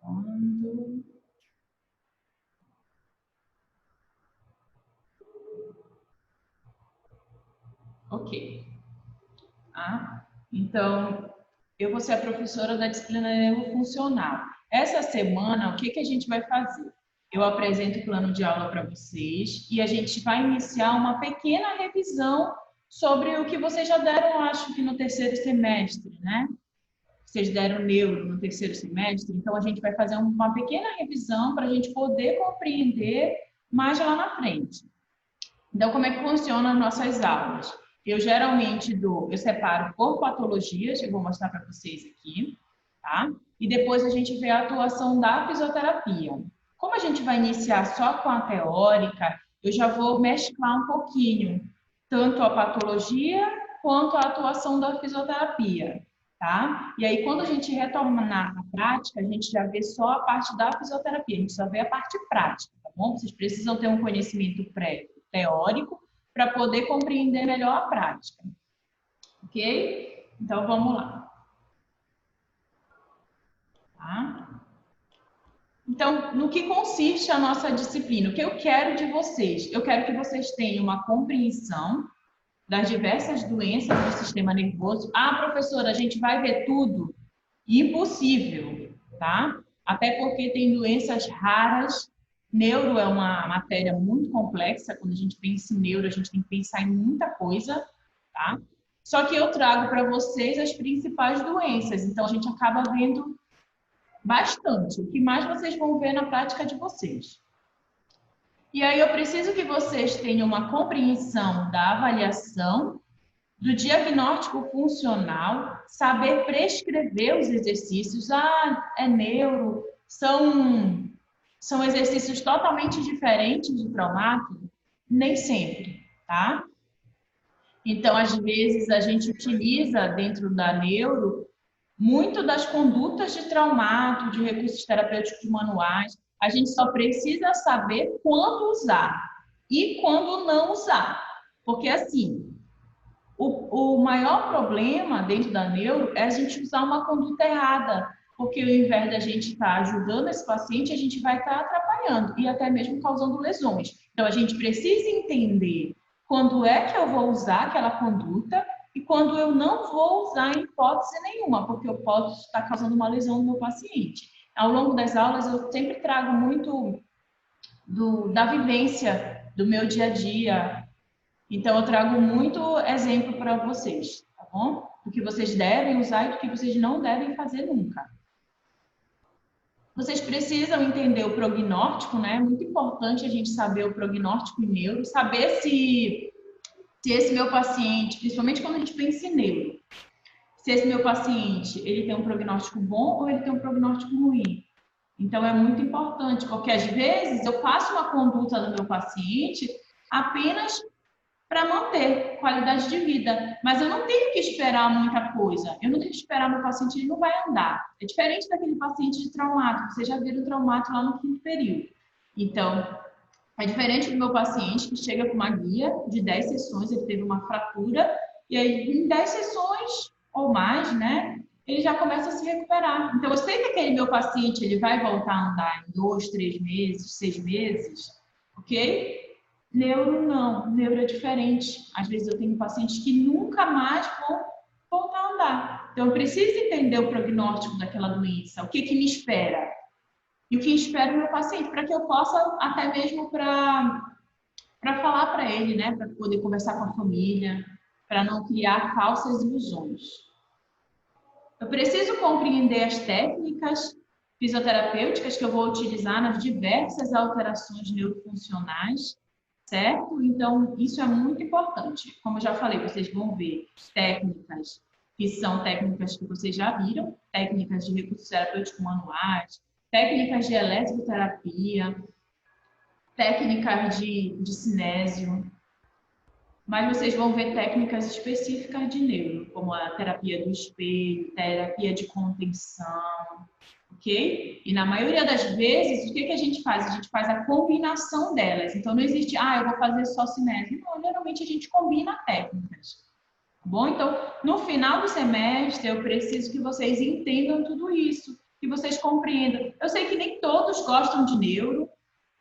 Quando... Ok. Tá? Então, eu vou ser a professora da disciplina neurofuncional. Essa semana, o que a gente vai fazer? Eu apresento o plano de aula para vocês e a gente vai iniciar uma pequena revisão sobre o que vocês já deram, acho que no terceiro semestre, né? Vocês deram neuro no terceiro semestre, então a gente vai fazer uma pequena revisão para a gente poder compreender mais lá na frente. Então, como é que funcionam as nossas aulas? Eu geralmente eu separo por patologias, eu vou mostrar para vocês aqui, tá? E depois a gente vê a atuação da fisioterapia. Como a gente vai iniciar só com a teórica, eu já vou mesclar um pouquinho, tanto a patologia quanto a atuação da fisioterapia, tá? E aí, quando a gente retornar à prática, a gente já vê só a parte da fisioterapia, a gente só vê a parte prática, tá bom? Vocês precisam ter um conhecimento prévio teórico para poder compreender melhor a prática. Ok? Então, vamos lá. Tá? Então, no que consiste a nossa disciplina? O que eu quero de vocês? Eu quero que vocês tenham uma compreensão das diversas doenças do sistema nervoso. Ah, professora, a gente vai ver tudo? Impossível, tá? Até porque tem doenças raras. Neuro é uma matéria muito complexa. Quando a gente pensa em neuro, a gente tem que pensar em muita coisa, tá? Só que eu trago para vocês as principais doenças. Então, a gente acaba vendo bastante. O que mais vocês vão ver na prática de vocês. E aí, eu preciso que vocês tenham uma compreensão da avaliação, do diagnóstico funcional, saber prescrever os exercícios. Ah, é neuro, são exercícios totalmente diferentes de traumático? Nem sempre, tá? Então, às vezes, a gente utiliza dentro da neuro muito das condutas de traumato, de recursos terapêuticos manuais. A gente só precisa saber quando usar e quando não usar. Porque, assim, o maior problema dentro da neuro é a gente usar uma conduta errada, porque ao invés da gente estar ajudando esse paciente, a gente vai estar atrapalhando e até mesmo causando lesões. Então, a gente precisa entender quando é que eu vou usar aquela conduta e quando eu não vou usar em hipótese nenhuma, porque eu posso estar causando uma lesão no meu paciente. Ao longo das aulas, eu sempre trago muito da vivência do meu dia a dia. Então, eu trago muito exemplo para vocês, tá bom? Do que vocês devem usar e do que vocês não devem fazer nunca. Vocês precisam entender o prognóstico, né? É muito importante a gente saber o prognóstico em neuro, saber se esse meu paciente, principalmente quando a gente pensa em neuro, se esse meu paciente ele tem um prognóstico bom ou ele tem um prognóstico ruim. Então, é muito importante, porque às vezes eu faço uma conduta no meu paciente apenas para manter qualidade de vida. Mas eu não tenho que esperar muita coisa. Eu não tenho que esperar meu paciente, ele não vai andar. É diferente daquele paciente de traumato. Vocês já viram traumato lá no quinto período. Então, é diferente do meu paciente que chega com uma guia de 10 sessões, ele teve uma fratura, e aí em 10 sessões ou mais, né, ele já começa a se recuperar. Então, eu sei que aquele meu paciente, ele vai voltar a andar em 2, 3 meses, 6 meses, ok? Neuro não, neuro é diferente. Às vezes eu tenho pacientes que nunca mais vão voltar a andar. Então eu preciso entender o prognóstico daquela doença, o que me espera. E o que espera o meu paciente, para que eu possa até mesmo para falar para ele, né, para poder conversar com a família, para não criar falsas ilusões. Eu preciso compreender as técnicas fisioterapêuticas que eu vou utilizar nas diversas alterações neurofuncionais, certo? Então, isso é muito importante. Como eu já falei, vocês vão ver técnicas que são técnicas que vocês já viram, técnicas de recursos terapêuticos manuais, técnicas de eletroterapia, técnicas de cinésio, mas vocês vão ver técnicas específicas de neuro, como a terapia do espelho, terapia de contenção, ok? E na maioria das vezes, o que a gente faz? A gente faz a combinação delas. Então, não existe, eu vou fazer só cinésio. Não, geralmente a gente combina técnicas. Tá bom? Então, no final do semestre, eu preciso que vocês entendam tudo isso. que vocês compreendam. Eu sei que nem todos gostam de neuro,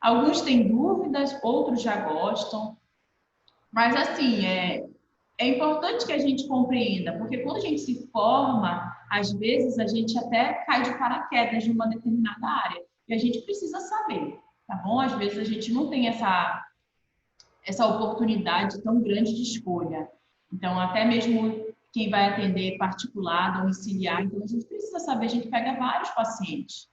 alguns têm dúvidas, outros já gostam, mas assim, é importante que a gente compreenda, porque quando a gente se forma, às vezes a gente até cai de paraquedas de uma determinada área, e a gente precisa saber, tá bom? Às vezes a gente não tem essa oportunidade tão grande de escolha. Então, até mesmo quem vai atender particular, domiciliar, então a gente precisa saber, a gente pega vários pacientes.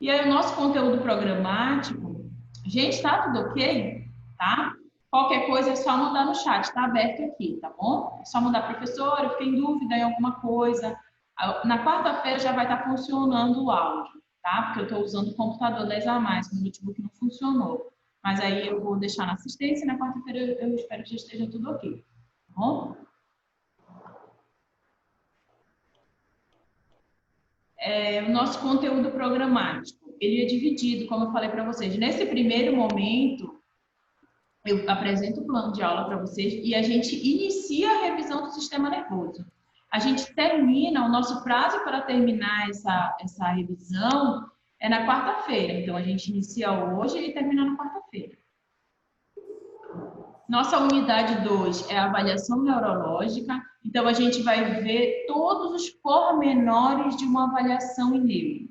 E aí o nosso conteúdo programático, gente, tá tudo ok? Tá? Qualquer coisa é só mandar no chat, tá aberto aqui, tá bom? É só mandar, professora, eu fiquei em dúvida em alguma coisa. Na quarta-feira já vai estar funcionando o áudio, tá? Porque eu estou usando o computador 10 a mais, o notebook não funcionou. Mas aí eu vou deixar na assistência e na quarta-feira eu espero que já esteja tudo ok, tá bom? O nosso conteúdo programático, ele é dividido, como eu falei para vocês. Nesse primeiro momento, eu apresento o plano de aula para vocês e a gente inicia a revisão do sistema nervoso. A gente termina, o nosso prazo para terminar essa revisão é na quarta-feira. Então, a gente inicia hoje e termina na quarta-feira. Nossa unidade 2 é a avaliação neurológica. Então, a gente vai ver todos os pormenores de uma avaliação em neuro.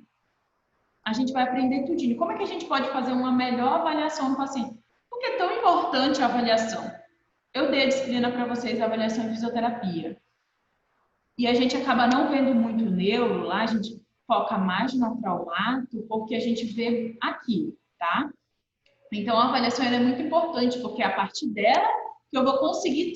A gente vai aprender tudinho. Como é que a gente pode fazer uma melhor avaliação no paciente? Por que é tão importante a avaliação? Eu dei a disciplina para vocês, a avaliação em fisioterapia. E a gente acaba não vendo muito neuro lá, a gente foca mais no traumato, porque a gente vê aqui, tá? Então, a avaliação é muito importante, porque é a partir dela que eu vou conseguir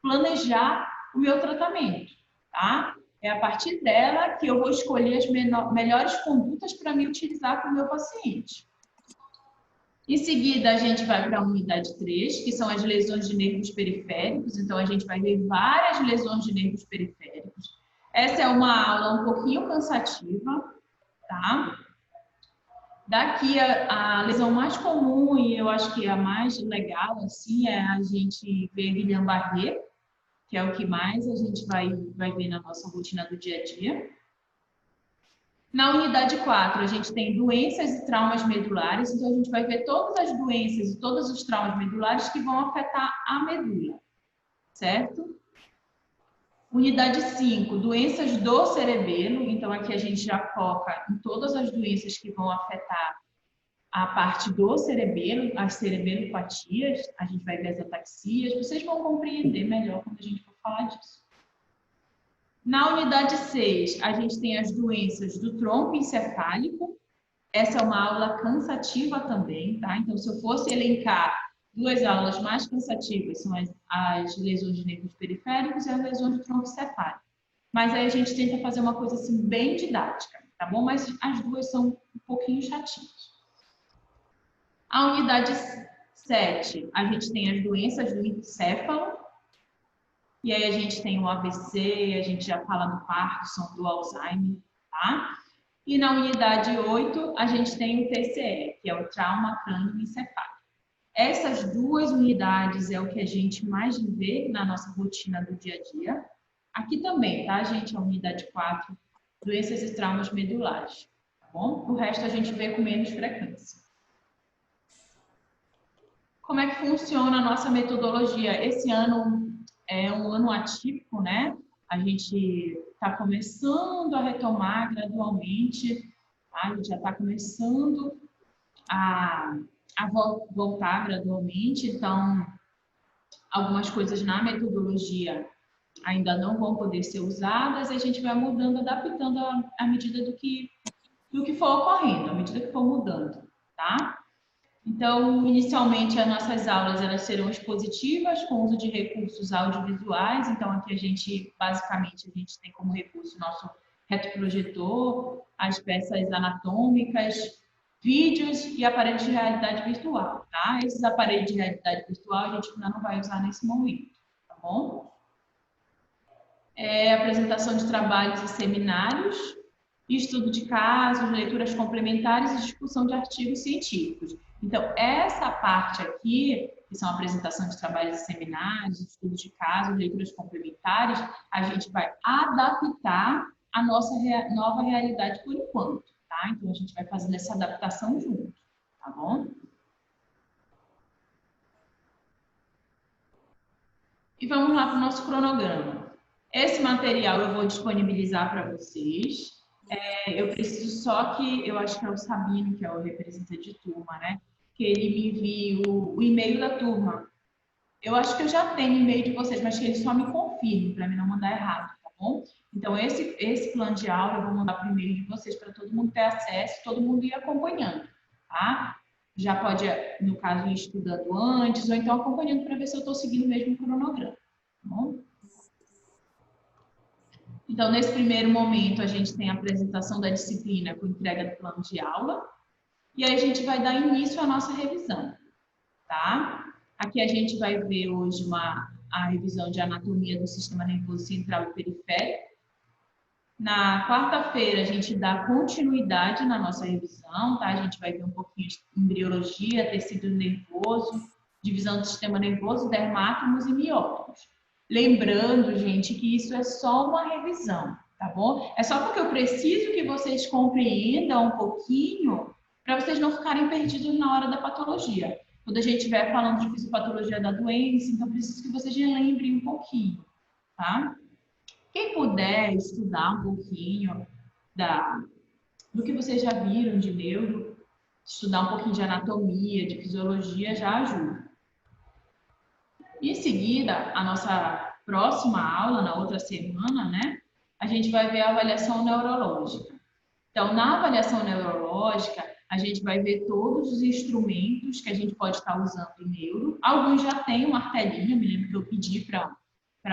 planejar o meu tratamento, tá? É a partir dela que eu vou escolher as melhores condutas para me utilizar com o meu paciente. Em seguida, a gente vai para a unidade 3, que são as lesões de nervos periféricos. Então, a gente vai ver várias lesões de nervos periféricos. Essa é uma aula um pouquinho cansativa, tá? Daqui, a lesão mais comum, e eu acho que a mais legal, assim, é a gente ver Guillain-Barré, que é o que mais a gente vai ver na nossa rotina do dia a dia. Na unidade 4, a gente tem doenças e traumas medulares, então a gente vai ver todas as doenças e todos os traumas medulares que vão afetar a medula, certo? Unidade 5, doenças do cerebelo, então aqui a gente já foca em todas as doenças que vão afetar a parte do cerebelo, as cerebelopatias, a gente vai ver as ataxias, vocês vão compreender melhor quando a gente for falar disso. Na unidade 6, a gente tem as doenças do tronco encefálico. Essa é uma aula cansativa também, tá? Então, se eu fosse elencar duas aulas mais cansativas, são as lesões de nervos periféricos e as lesões do tronco encefálico. Mas aí a gente tenta fazer uma coisa assim bem didática, tá bom? Mas as duas são um pouquinho chatinhas. A unidade 7, a gente tem as doenças do encéfalo. E aí a gente tem o AVC, a gente já fala do Parkinson, do Alzheimer, tá? E na unidade 8, a gente tem o TCE, que é o trauma crânioencefálico. Essas duas unidades é o que a gente mais vê na nossa rotina do dia a dia. Aqui também, tá, gente? A unidade 4, doenças e traumas medulares, tá bom? O resto a gente vê com menos frequência. Como é que funciona a nossa metodologia? Esse ano é um ano atípico, né? A gente está começando a retomar gradualmente, tá? A gente já está começando a voltar gradualmente, então algumas coisas na metodologia ainda não vão poder ser usadas e a gente vai mudando, adaptando à medida do que for ocorrendo, à medida que for mudando, tá? Então, inicialmente, as nossas aulas elas serão expositivas, com uso de recursos audiovisuais. Então, aqui basicamente, a gente tem como recurso o nosso retroprojetor, as peças anatômicas, vídeos e aparelhos de realidade virtual, tá? Esses aparelhos de realidade virtual a gente ainda não vai usar nesse momento, tá bom? Apresentação de trabalhos e seminários, estudo de casos, leituras complementares e discussão de artigos científicos. Então, essa parte aqui que são apresentação de trabalhos e seminários, estudos de caso, leituras complementares, a gente vai adaptar a nossa nova realidade por enquanto, tá? Então, a gente vai fazendo essa adaptação junto, tá bom? E vamos lá para o nosso cronograma. Esse material eu vou disponibilizar para vocês. Eu preciso só que, eu acho que é o Sabino, que é o representante de turma, né? Que ele me envie o e-mail da turma. Eu acho que eu já tenho e-mail de vocês, mas que ele só me confirme, para mim não mandar errado, tá bom? Então, esse plano de aula eu vou mandar para o e-mail de vocês, para todo mundo ter acesso, todo mundo ir acompanhando, tá? Já pode, no caso, ir estudando antes, ou então acompanhando para ver se eu estou seguindo mesmo o cronograma, tá bom? Então, nesse primeiro momento, a gente tem a apresentação da disciplina com entrega do plano de aula, e aí a gente vai dar início à nossa revisão, tá? Aqui a gente vai ver hoje a revisão de anatomia do sistema nervoso central e periférico. Na quarta-feira, a gente dá continuidade na nossa revisão, tá? A gente vai ver um pouquinho de embriologia, tecido nervoso, divisão do sistema nervoso, dermátomos e miótomos. Lembrando, gente, que isso é só uma revisão, tá bom? É só porque eu preciso que vocês compreendam um pouquinho para vocês não ficarem perdidos na hora da patologia. Quando a gente estiver falando de fisiopatologia da doença, então preciso que vocês lembrem um pouquinho, tá? Quem puder estudar um pouquinho do que vocês já viram de neuro, estudar um pouquinho de anatomia, de fisiologia, já ajuda. Em seguida, a nossa próxima aula, na outra semana, né? A gente vai ver a avaliação neurológica. Então, na avaliação neurológica, a gente vai ver todos os instrumentos que a gente pode estar usando em neuro. Alguns já têm um martelinho, me lembro que eu pedi para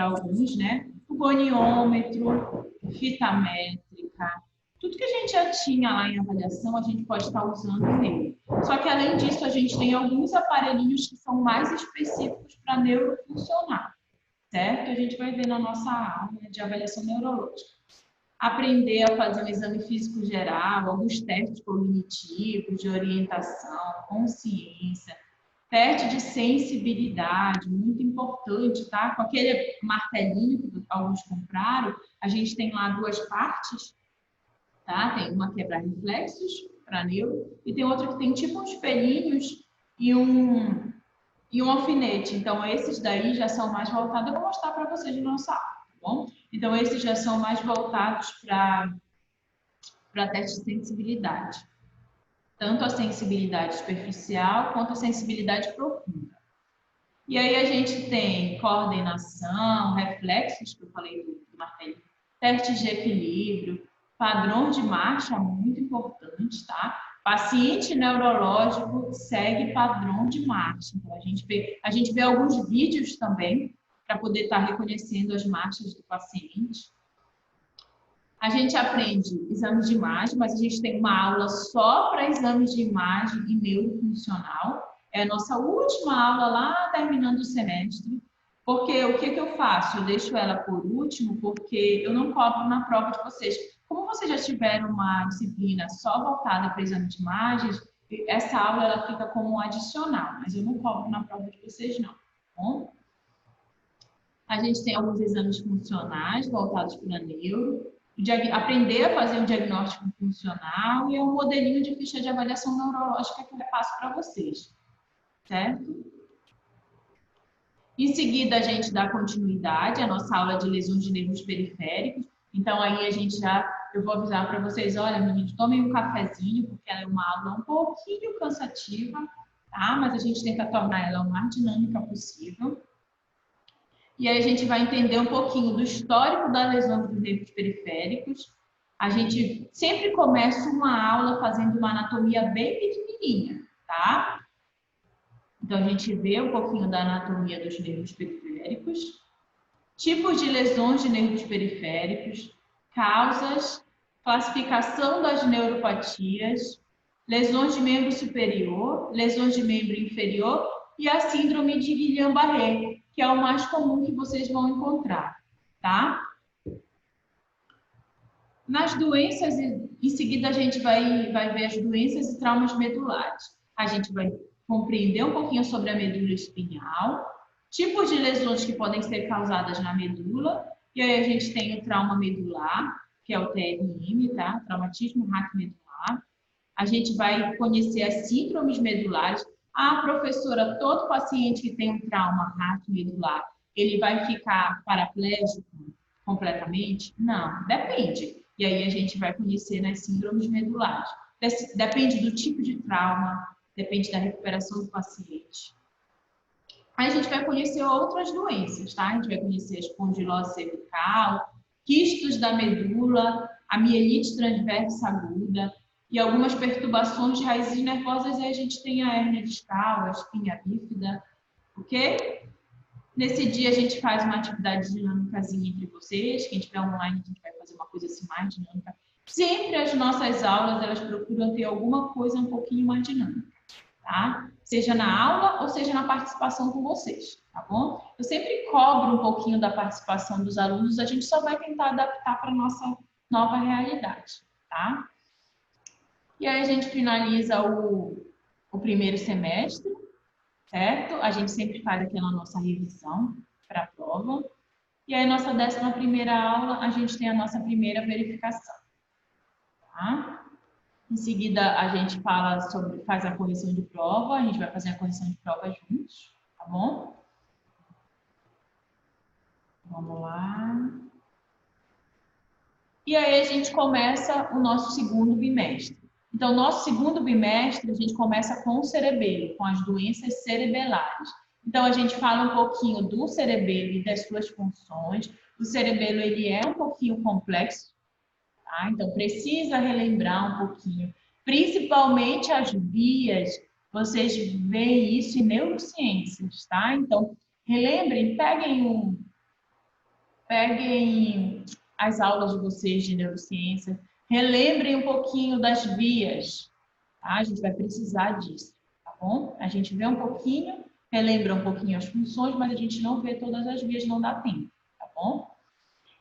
alguns, né? O goniômetro, fita métrica, tudo que a gente já tinha lá em avaliação, a gente pode estar usando em neuro. Só que, além disso, a gente tem alguns aparelhinhos que são mais específicos para neuro funcionar, certo? A gente vai ver na nossa aula de avaliação neurológica. Aprender a fazer um exame físico geral, alguns testes cognitivos, de orientação, consciência, teste de sensibilidade, muito importante, tá? Com aquele martelinho que alguns compraram, a gente tem lá duas partes, tá? Tem uma que é para reflexos, para neuro, e tem outra que tem tipo uns pelinhos e um alfinete. Então, esses daí já são mais voltados, eu vou mostrar para vocês no nosso aula, tá bom? Então, esses já são mais voltados para teste de sensibilidade. Tanto a sensibilidade superficial quanto a sensibilidade profunda. E aí a gente tem coordenação, reflexos, que eu falei do martelo, testes de equilíbrio, padrão de marcha, muito importante, tá? Paciente neurológico segue padrão de marcha. Então, a gente vê alguns vídeos também para poder estar reconhecendo as marchas do paciente. A gente aprende exames de imagem, mas a gente tem uma aula só para exames de imagem e neurofuncional. É a nossa última aula lá terminando o semestre. Porque o que eu faço? Eu deixo ela por último, porque eu não cobro na prova de vocês. Como vocês já tiveram uma disciplina só voltada para exame de imagens, essa aula ela fica como um adicional, mas eu não cobro na prova de vocês, não. Tá bom? A gente tem alguns exames funcionais voltados para neuro. Aprender a fazer um diagnóstico funcional e um modelinho de ficha de avaliação neurológica que eu repasso para vocês, certo? Em seguida, a gente dá continuidade à nossa aula de lesões de nervos periféricos. Então, aí eu vou avisar para vocês, olha, meninos, tomem um cafezinho, porque ela é uma aula um pouquinho cansativa, tá? Mas a gente tenta tornar ela o mais dinâmica possível. E aí a gente vai entender um pouquinho do histórico da lesão dos nervos periféricos. A gente sempre começa uma aula fazendo uma anatomia bem pequenininha, tá? Então, a gente vê um pouquinho da anatomia dos nervos periféricos, tipos de lesões de nervos periféricos, causas, classificação das neuropatias, lesões de membro superior, lesões de membro inferior e a síndrome de Guillain-Barré, que é o mais comum que vocês vão encontrar, tá? Nas doenças, em seguida a gente vai ver as doenças e traumas medulares. A gente vai compreender um pouquinho sobre a medula espinhal, tipos de lesões que podem ser causadas na medula, e aí a gente tem o trauma medular, que é o TRM, tá? Traumatismo raquimedular. A gente vai conhecer as síndromes medulares. Ah, professora, todo paciente que tem um trauma raquimedular, ele vai ficar paraplégico completamente? Não, depende. E aí a gente vai conhecer nas síndromes medulares. Depende do tipo de trauma, depende da recuperação do paciente. Aí a gente vai conhecer outras doenças, tá? A gente vai conhecer a espondilose cervical, quistos da medula, a mielite transversa aguda e algumas perturbações de raízes nervosas. Aí a gente tem a hérnia discal, a espinha bífida, ok? Nesse dia a gente faz uma atividade dinâmicazinha entre vocês. Quem estiver online, a gente vai fazer uma coisa assim mais dinâmica. Sempre as nossas aulas, elas procuram ter alguma coisa um pouquinho mais dinâmica, tá? Seja na aula ou seja na participação com vocês, tá bom? Eu sempre cobro um pouquinho da participação dos alunos, a gente só vai tentar adaptar para a nossa nova realidade, tá? E aí a gente finaliza o primeiro semestre, certo? A gente sempre faz aquela nossa revisão para a prova. E aí, nossa 11ª aula, a gente tem a nossa primeira verificação, tá? Em seguida, a gente faz a correção de prova, a gente vai fazer a correção de prova juntos, tá bom? Vamos lá. E aí, a gente começa o nosso segundo bimestre. Então, nosso segundo bimestre, a gente começa com o cerebelo, com as doenças cerebelares. Então, a gente fala um pouquinho do cerebelo e das suas funções. O cerebelo, ele é um pouquinho complexo, tá? Então, precisa relembrar um pouquinho. Principalmente as vias, vocês veem isso em neurociências, tá? Então, relembrem, peguem as aulas de vocês de neurociência, relembrem um pouquinho das vias, tá? A gente vai precisar disso, tá bom? A gente vê um pouquinho, relembra um pouquinho as funções, mas a gente não vê todas as vias, não dá tempo, tá bom?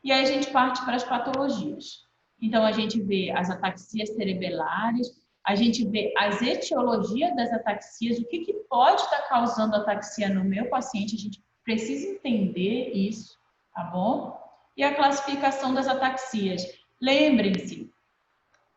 E aí a gente parte para as patologias. Então, a gente vê as ataxias cerebelares, a gente vê as etiologias das ataxias, o que pode estar causando ataxia no meu paciente, a gente precisa entender isso, tá bom? E a classificação das ataxias. Lembrem-se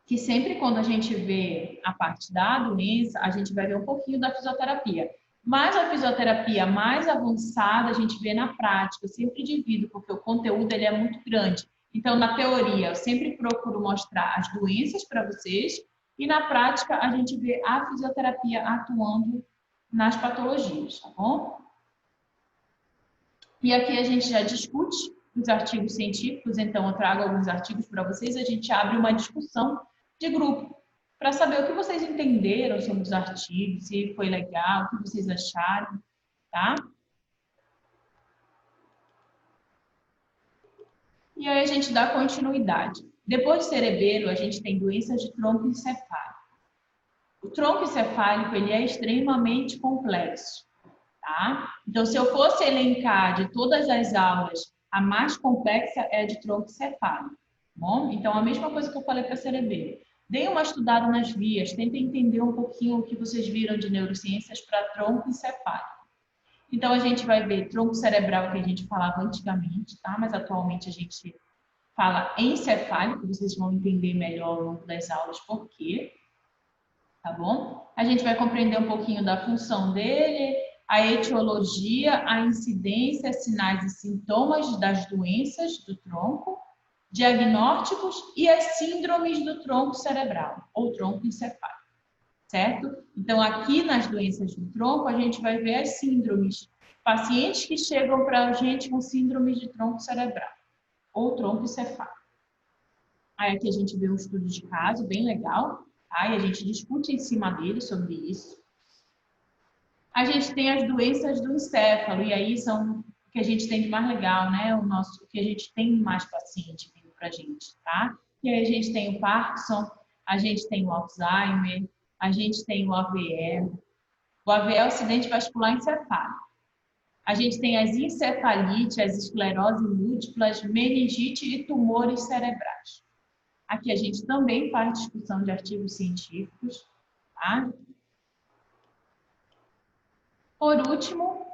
que sempre quando a gente vê a parte da doença, a gente vai ver um pouquinho da fisioterapia. Mas a fisioterapia mais avançada a gente vê na prática. Eu sempre divido, porque o conteúdo ele é muito grande. Então, na teoria, eu sempre procuro mostrar as doenças para vocês e na prática a gente vê a fisioterapia atuando nas patologias, tá bom? E aqui a gente já discute os artigos científicos, então eu trago alguns artigos para vocês, a gente abre uma discussão de grupo para saber o que vocês entenderam sobre os artigos, se foi legal, o que vocês acharam, tá? E aí a gente dá continuidade. Depois de cerebelo, a gente tem doenças de tronco encefálico. O tronco encefálico, ele é extremamente complexo, tá? Então, se eu fosse elencar de todas as aulas, a mais complexa é a de tronco encefálico, tá bom? Então, a mesma coisa que eu falei para cerebelo. Deem uma estudada nas vias, tentem entender um pouquinho o que vocês viram de neurociências para tronco encefálico. Então, a gente vai ver tronco cerebral, que a gente falava antigamente, tá? Mas atualmente a gente fala encefálico, vocês vão entender melhor ao longo das aulas por quê, tá bom? A gente vai compreender um pouquinho da função dele, a etiologia, a incidência, sinais e sintomas das doenças do tronco, diagnósticos e as síndromes do tronco cerebral ou tronco encefálico, certo? Então, aqui nas doenças do tronco, a gente vai ver as síndromes. Pacientes que chegam para a gente com síndromes de tronco cerebral ou tronco encefálico. Aí aqui a gente vê um estudo de caso bem legal, tá? E a gente discute em cima dele sobre isso. A gente tem as doenças do encéfalo, e aí são o que a gente tem de mais legal, né? O que a gente tem mais paciente vindo pra gente, tá? E aí a gente tem o Parkinson, a gente tem o Alzheimer, a gente tem o AVE. O AVE é o acidente vascular encefálico. A gente tem as encefalites, as esclerose múltiplas, meningite e tumores cerebrais. Aqui a gente também faz discussão de artigos científicos, tá? Por último,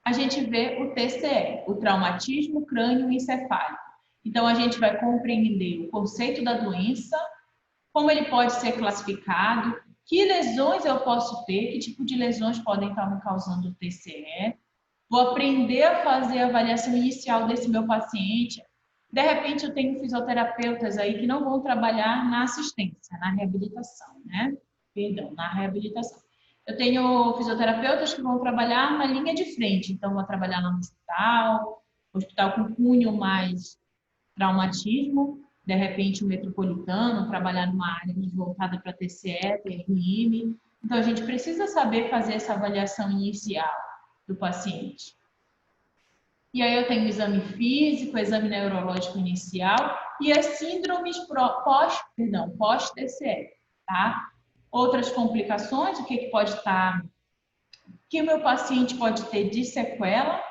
a gente vê o TCE, o traumatismo crânioencefálico. Então, a gente vai compreender o conceito da doença, como ele pode ser classificado, que lesões eu posso ter, que tipo de lesões podem estar me causando o TCE. Vou aprender a fazer a avaliação inicial desse meu paciente. De repente, eu tenho fisioterapeutas aí que não vão trabalhar na assistência, na reabilitação, né? Perdão, na reabilitação. Eu tenho fisioterapeutas que vão trabalhar na linha de frente, então vou trabalhar lá no hospital com cunho mais traumatismo, de repente o metropolitano, trabalhar numa área mais voltada para TCE, TRM. Então a gente precisa saber fazer essa avaliação inicial do paciente. E aí eu tenho o exame físico, o exame neurológico inicial e as síndromes pós-TCE, tá? Outras complicações, o que pode estar, que o meu paciente pode ter de sequela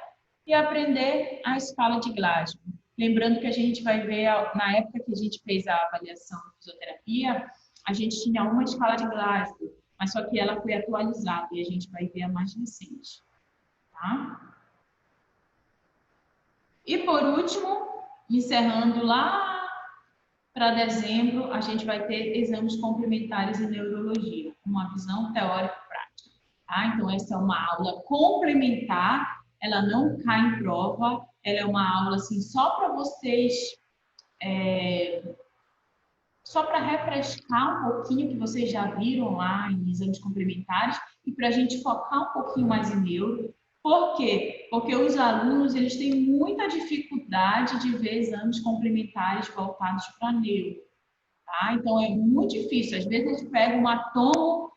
e aprender a escala de Glasgow. Lembrando que a gente vai ver, na época que a gente fez a avaliação de fisioterapia, a gente tinha uma escala de Glasgow, mas só que ela foi atualizada e a gente vai ver a mais recente, tá? E por último, encerrando lá para dezembro, a gente vai ter exames complementares em neurologia, uma visão teórico-prática. Tá? Então, essa é uma aula complementar, ela não cai em prova, ela é uma aula assim, só para vocês, só para refrescar um pouquinho que vocês já viram lá em exames complementares e para a gente focar um pouquinho mais em neuro. Por quê? Porque os alunos eles têm muita dificuldade de ver exames complementares voltados para neuro. Tá? Então, é muito difícil. Às vezes, eles pegam um atomo,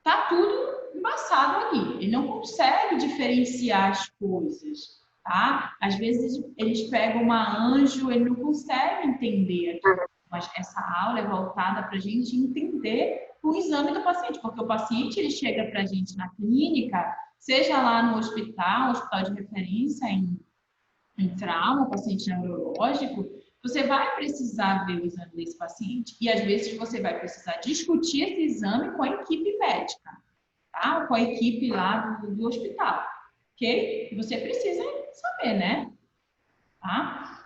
tá tudo embaçado ali. Ele não consegue diferenciar as coisas. Tá? Às vezes, eles pegam uma anjo, ele não consegue entender aquilo. Mas essa aula é voltada para a gente entender o exame do paciente, porque o paciente ele chega para a gente na clínica, seja lá no hospital de referência em trauma, paciente neurológico, você vai precisar ver o exame desse paciente. E às vezes você vai precisar discutir esse exame com a equipe médica, tá? Com a equipe lá do hospital, ok? E você precisa saber, né? Tá?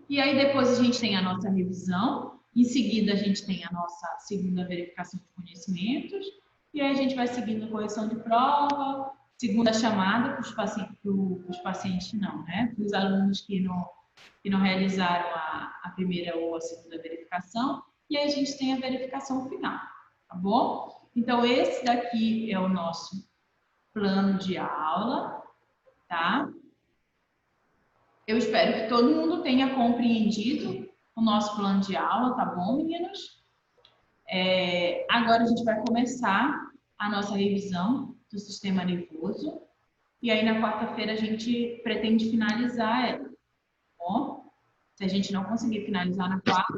E aí depois a gente tem a nossa revisão, em seguida a gente tem a nossa segunda verificação de conhecimentos, e aí a gente vai seguindo correção de prova, segunda chamada para os pacientes não, né? Para os alunos que não realizaram a primeira ou a segunda verificação, e aí a gente tem a verificação final, tá bom? Então, esse daqui é o nosso plano de aula, tá? Eu espero que todo mundo tenha compreendido o nosso plano de aula, tá bom, meninos? Agora a gente vai começar a nossa revisão do sistema nervoso. E aí, na quarta-feira, a gente pretende finalizar ela, tá bom? Se a gente não conseguir finalizar na quarta,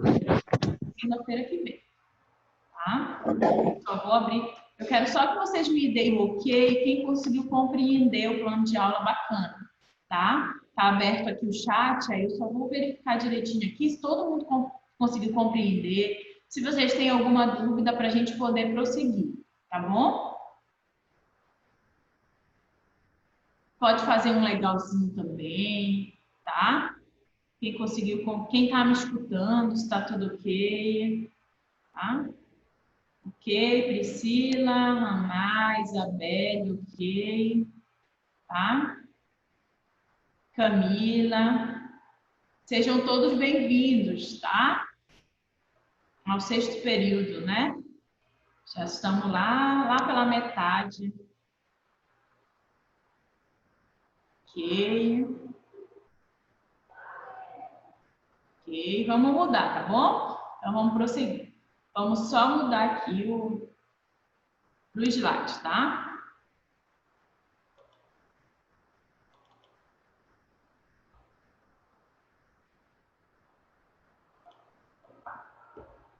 segunda-feira que vem, tá? Só vou abrir. Eu quero só que vocês me deem o ok, quem conseguiu compreender o plano de aula bacana, tá? Tá aberto aqui o chat, aí eu só vou verificar direitinho aqui se todo mundo conseguiu compreender. Se vocês têm alguma dúvida para a gente poder prosseguir, tá bom? Pode fazer um legalzinho também, tá? Quem conseguiu, quem está me escutando, está tudo ok, tá? Ok, Priscila, Mamá, Isabelle, ok, tá? Camila, sejam todos bem-vindos, tá? Ao sexto período, né? Já estamos lá pela metade. Ok. Ok, vamos mudar, tá bom? Então vamos prosseguir. Vamos só mudar aqui o slide, tá?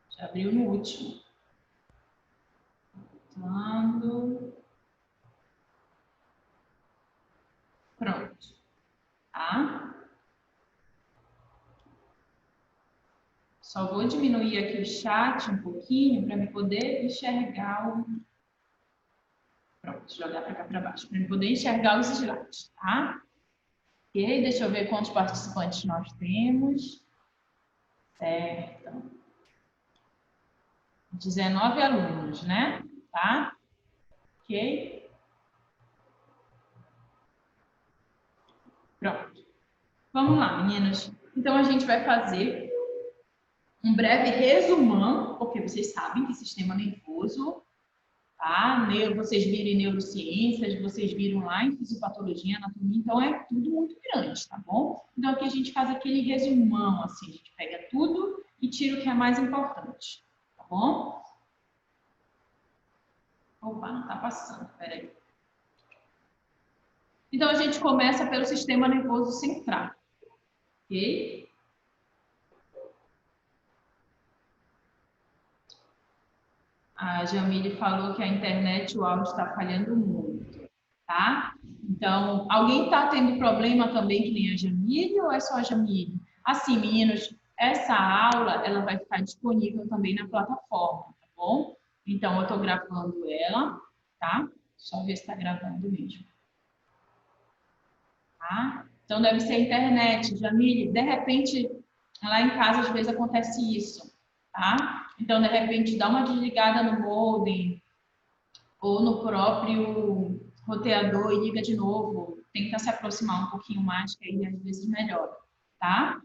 Já abriu no último. Pronto. Tá? Só vou diminuir aqui o chat um pouquinho para me poder enxergar Pronto, jogar para cá para baixo, para poder enxergar os slides, tá? Ok, deixa eu ver quantos participantes nós temos. Certo. 19 alunos, né? Tá? Ok? Pronto. Vamos lá, meninas. Então, a gente vai fazer um breve resumão, porque vocês sabem que sistema nervoso, tá? Vocês viram em neurociências, vocês viram lá em fisiopatologia, anatomia, então é tudo muito grande, tá bom? Então, aqui a gente faz aquele resumão, assim, a gente pega tudo e tira o que é mais importante, tá bom? Opa, não tá passando, peraí. Então, a gente começa pelo sistema nervoso central, ok? A Jamile falou que a internet, o áudio está falhando muito, tá? Então, alguém está tendo problema também que nem a Jamile ou é só a Jamile? Assim, meninos, essa aula, ela vai ficar disponível também na plataforma, tá bom? Então, eu estou gravando ela, tá? Só ver se está gravando mesmo. Tá? Então, deve ser a internet. Jamile, de repente, lá em casa, às vezes acontece isso, tá? Então, de repente, dá uma desligada no modem ou no próprio roteador e liga de novo. Tenta se aproximar um pouquinho mais, que aí às vezes melhora, tá?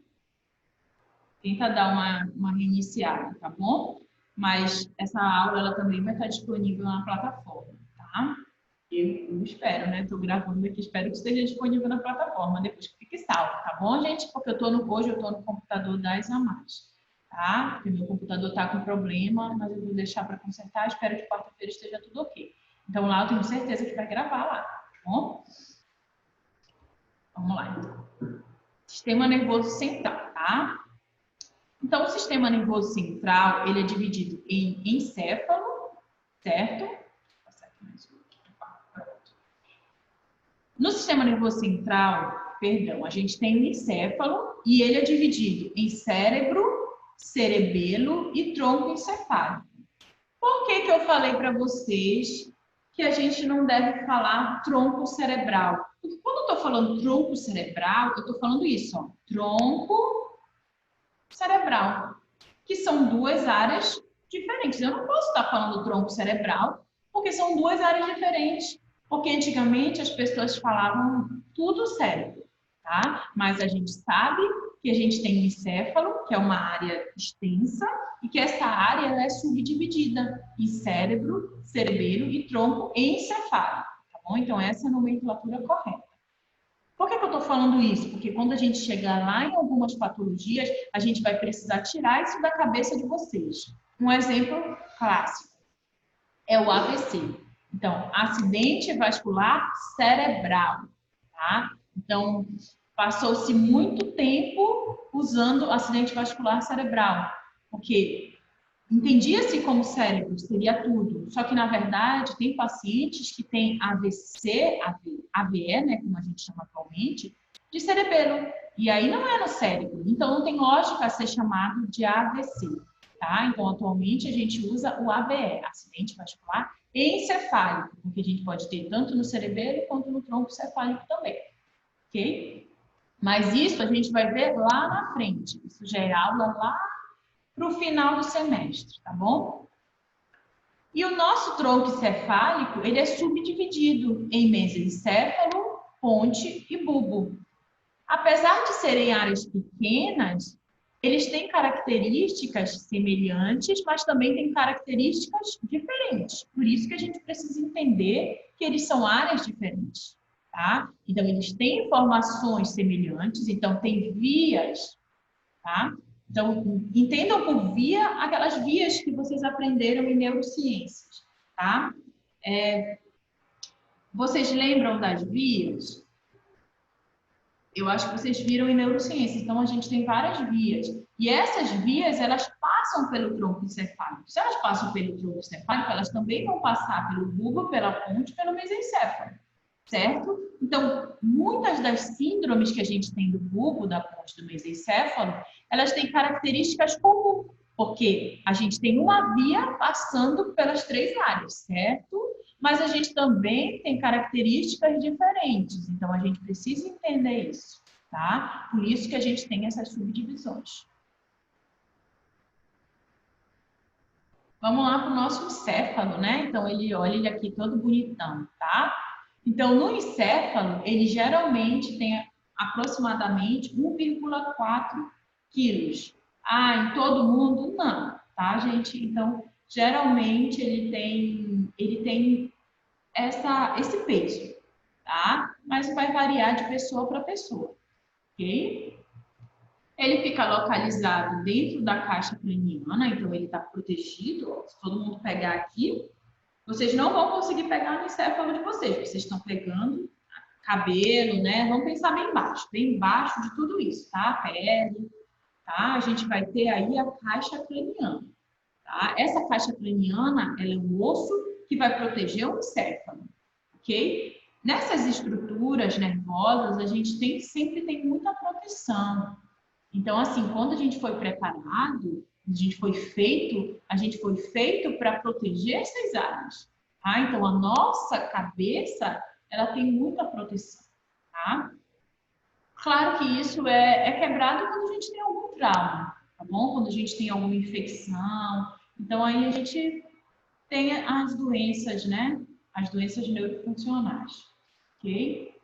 Tenta dar uma reiniciada, tá bom? Mas essa aula, ela também vai estar disponível na plataforma, tá? Eu espero, né? Estou gravando aqui, espero que esteja disponível na plataforma, depois que fique salvo, tá bom, gente? Porque hoje eu estou no computador das AMAs, tá? Porque meu computador está com problema, mas eu vou deixar para consertar, espero que quarta-feira esteja tudo ok. Então lá eu tenho certeza que vai gravar lá, tá bom? Vamos lá, então. Sistema nervoso central, tá? Então, o sistema nervoso central, ele é dividido em encéfalo, certo? No sistema nervoso central, perdão, a gente tem o encéfalo e ele é dividido em cérebro, cerebelo e tronco encefálico. Por que eu falei para vocês que a gente não deve falar tronco cerebral? Porque quando eu estou falando tronco cerebral, eu estou falando isso, ó, tronco cerebral, que são duas áreas diferentes. Eu não posso estar falando tronco cerebral, porque são duas áreas diferentes. Porque antigamente as pessoas falavam tudo cérebro, tá? Mas a gente sabe que a gente tem o encéfalo, que é uma área extensa, e que essa área ela é subdividida em cérebro, cerebelo e tronco encefálico, tá bom? Então essa é a nomenclatura correta. Por que eu estou falando isso? Porque quando a gente chegar lá em algumas patologias, a gente vai precisar tirar isso da cabeça de vocês. Um exemplo clássico é o AVC. Então, acidente vascular cerebral, tá? Então, passou-se muito tempo usando acidente vascular cerebral, porque entendia-se como cérebro, seria tudo. Só que, na verdade, tem pacientes que têm AVC, AVE, né, como a gente chama atualmente, de cerebelo. E aí não é no cérebro. Então, não tem lógica ser chamado de AVC, tá? Então, atualmente, a gente usa o AVE, acidente vascular encefálico, porque a gente pode ter tanto no cerebelo quanto no tronco cefálico também, ok? Mas isso a gente vai ver lá na frente. Isso já é aula lá para o final do semestre, tá bom? E o nosso tronco encefálico, ele é subdividido em mesencéfalo, ponte e bulbo. Apesar de serem áreas pequenas, eles têm características semelhantes, mas também têm características diferentes. Por isso que a gente precisa entender que eles são áreas diferentes, tá? Então, eles têm informações semelhantes, então tem vias, tá? Então, entendam por via aquelas vias que vocês aprenderam em neurociências, tá? Vocês lembram das vias? Eu acho que vocês viram em neurociência. Então, a gente tem várias vias. E essas vias, elas passam pelo tronco encefálico. Se elas passam pelo tronco encefálico, elas também vão passar pelo bulbo, pela ponte, pelo mesencéfalo, certo? Então, muitas das síndromes que a gente tem do bulbo, da ponte, do mesencéfalo, elas têm características comuns, porque a gente tem uma via passando pelas três áreas, certo? mas a gente também tem características diferentes, então a gente precisa entender isso, tá? Por isso que a gente tem essas subdivisões. Vamos lá para o nosso encéfalo, né? Então, olha ele aqui todo bonitão, tá? Então, no encéfalo, ele geralmente tem aproximadamente 1,4 quilos. Ah, em todo mundo? Não, tá, gente? Então, geralmente, ele tem esse peso, tá? Mas vai variar de pessoa para pessoa, ok? Ele fica localizado dentro da caixa craniana, então ele está protegido. Ó. Se todo mundo pegar aqui, vocês não vão conseguir pegar no encéfalo de vocês. Vocês estão pegando cabelo, né? Vamos pensar bem baixo de tudo isso, tá? Pele, tá? A gente vai ter aí a caixa craniana, tá? Essa caixa craniana, ela é um osso que vai proteger o encéfalo, ok? Nessas estruturas nervosas, a gente sempre tem muita proteção. Então, assim, quando a gente foi preparado, a gente foi feito para proteger essas áreas, tá? Então, a nossa cabeça, ela tem muita proteção, tá? Claro que isso é quebrado quando a gente tem algum trauma, tá bom? Quando a gente tem alguma infecção. Então, aí a gente tem as doenças, né? As doenças neurofuncionais, ok?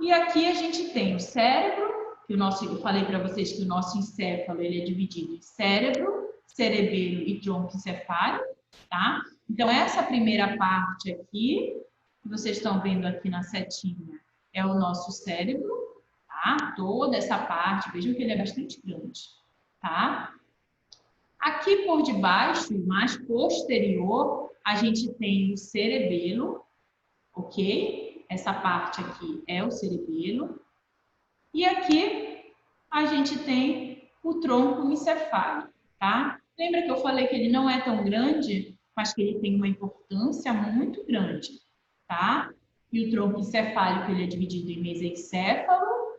E aqui a gente tem o cérebro, que eu falei para vocês que o nosso encéfalo ele é dividido em cérebro, cerebelo e tronco encefálico, tá? Então, essa primeira parte aqui, que vocês estão vendo aqui na setinha, é o nosso cérebro, tá? Toda essa parte, vejam que ele é bastante grande, tá? Aqui por debaixo, mais posterior, a gente tem o cerebelo, ok? Essa parte aqui é o cerebelo. E aqui a gente tem o tronco encefálico, tá? Lembra que eu falei que ele não é tão grande, mas que ele tem uma importância muito grande, tá? E o tronco encefálico ele é dividido em mesencéfalo,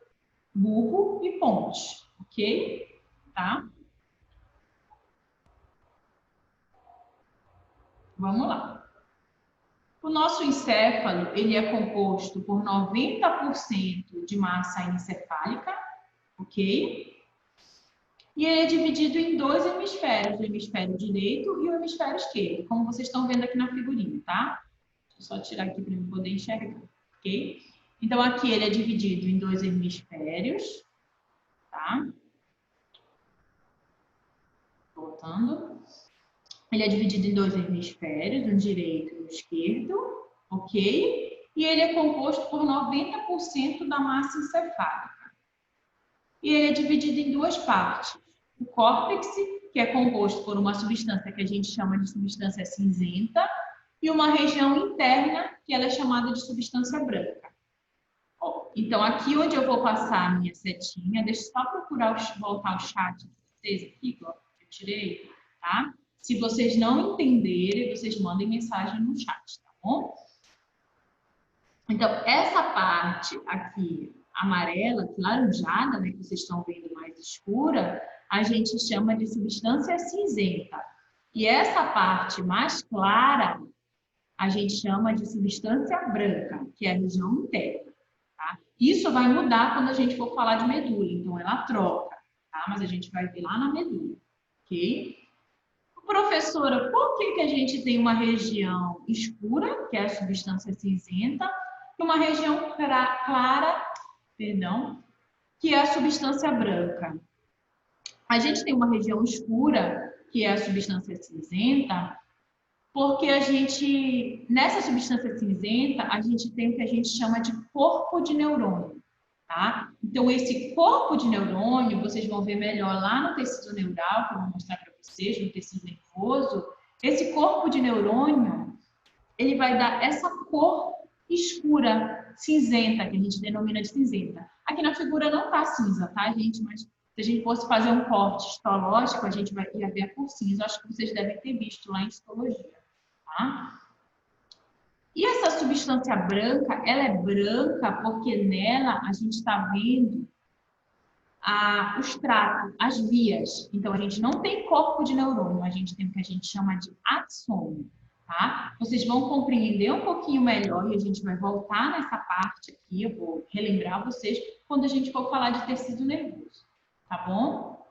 bulbo e ponte, ok? Tá? Vamos lá. O nosso encéfalo, ele é composto por 90% de massa encefálica, ok? E ele é dividido em dois hemisférios, o hemisfério direito e o hemisfério esquerdo, como vocês estão vendo aqui na figurinha, tá? Deixa eu só tirar aqui para eu poder enxergar, ok? Então, aqui ele é dividido em dois hemisférios, tá? Voltando. Ele é dividido em dois hemisférios, um direito e um esquerdo, ok? E ele é composto por 90% da massa encefálica. E ele é dividido em duas partes. O córtex, que é composto por uma substância que a gente chama de substância cinzenta, e uma região interna, que ela é chamada de substância branca. Então, aqui onde eu vou passar a minha setinha, deixa eu só voltar o chat de vocês aqui, ó, que eu tirei, tá? Se vocês não entenderem, vocês mandem mensagem no chat, tá bom? Então, essa parte aqui amarela, laranjada, né, que vocês estão vendo mais escura, a gente chama de substância cinzenta. E essa parte mais clara, a gente chama de substância branca, que é a região interna. Tá? Isso vai mudar quando a gente for falar de medula, então ela troca, tá? Mas a gente vai ver lá na medula, ok? Professora, por que a gente tem uma região escura, que é a substância cinzenta, e uma região clara, perdão, que é a substância branca? A gente tem uma região escura, que é a substância cinzenta, porque nessa substância cinzenta, a gente tem o que a gente chama de corpo de neurônio, tá? Então, esse corpo de neurônio, vocês vão ver melhor lá no tecido neural, que eu vou mostrar para vocês, no tecido nervoso. Esse corpo de neurônio, ele vai dar essa cor escura, cinzenta, que a gente denomina de cinzenta. Aqui na figura não tá cinza, tá, gente? Mas se a gente fosse fazer um corte histológico, a gente ia ver a cor cinza. Acho que vocês devem ter visto lá em histologia. Tá? E essa substância branca, ela é branca porque nela a gente está vendo os tratos, as vias. Então, a gente não tem corpo de neurônio, a gente tem o que a gente chama de axônio. tá? Vocês vão compreender um pouquinho melhor e a gente vai voltar nessa parte aqui, eu vou relembrar vocês quando a gente for falar de tecido nervoso, tá bom?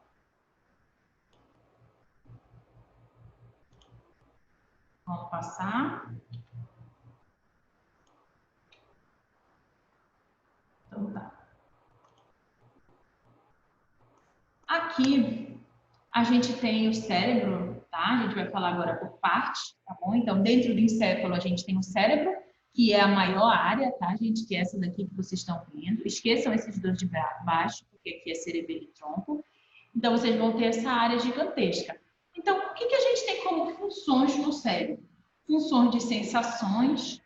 Vamos passar. Então tá. Aqui a gente tem o cérebro, tá? A gente vai falar agora por partes, tá bom? Então, dentro do encéfalo a gente tem o cérebro, que é a maior área, tá, gente? Que é essa daqui que vocês estão vendo. Esqueçam esses dois de baixo, porque aqui é cerebelo e tronco. Então, vocês vão ter essa área gigantesca. Então, o que a gente tem como funções no cérebro? Funções de sensações.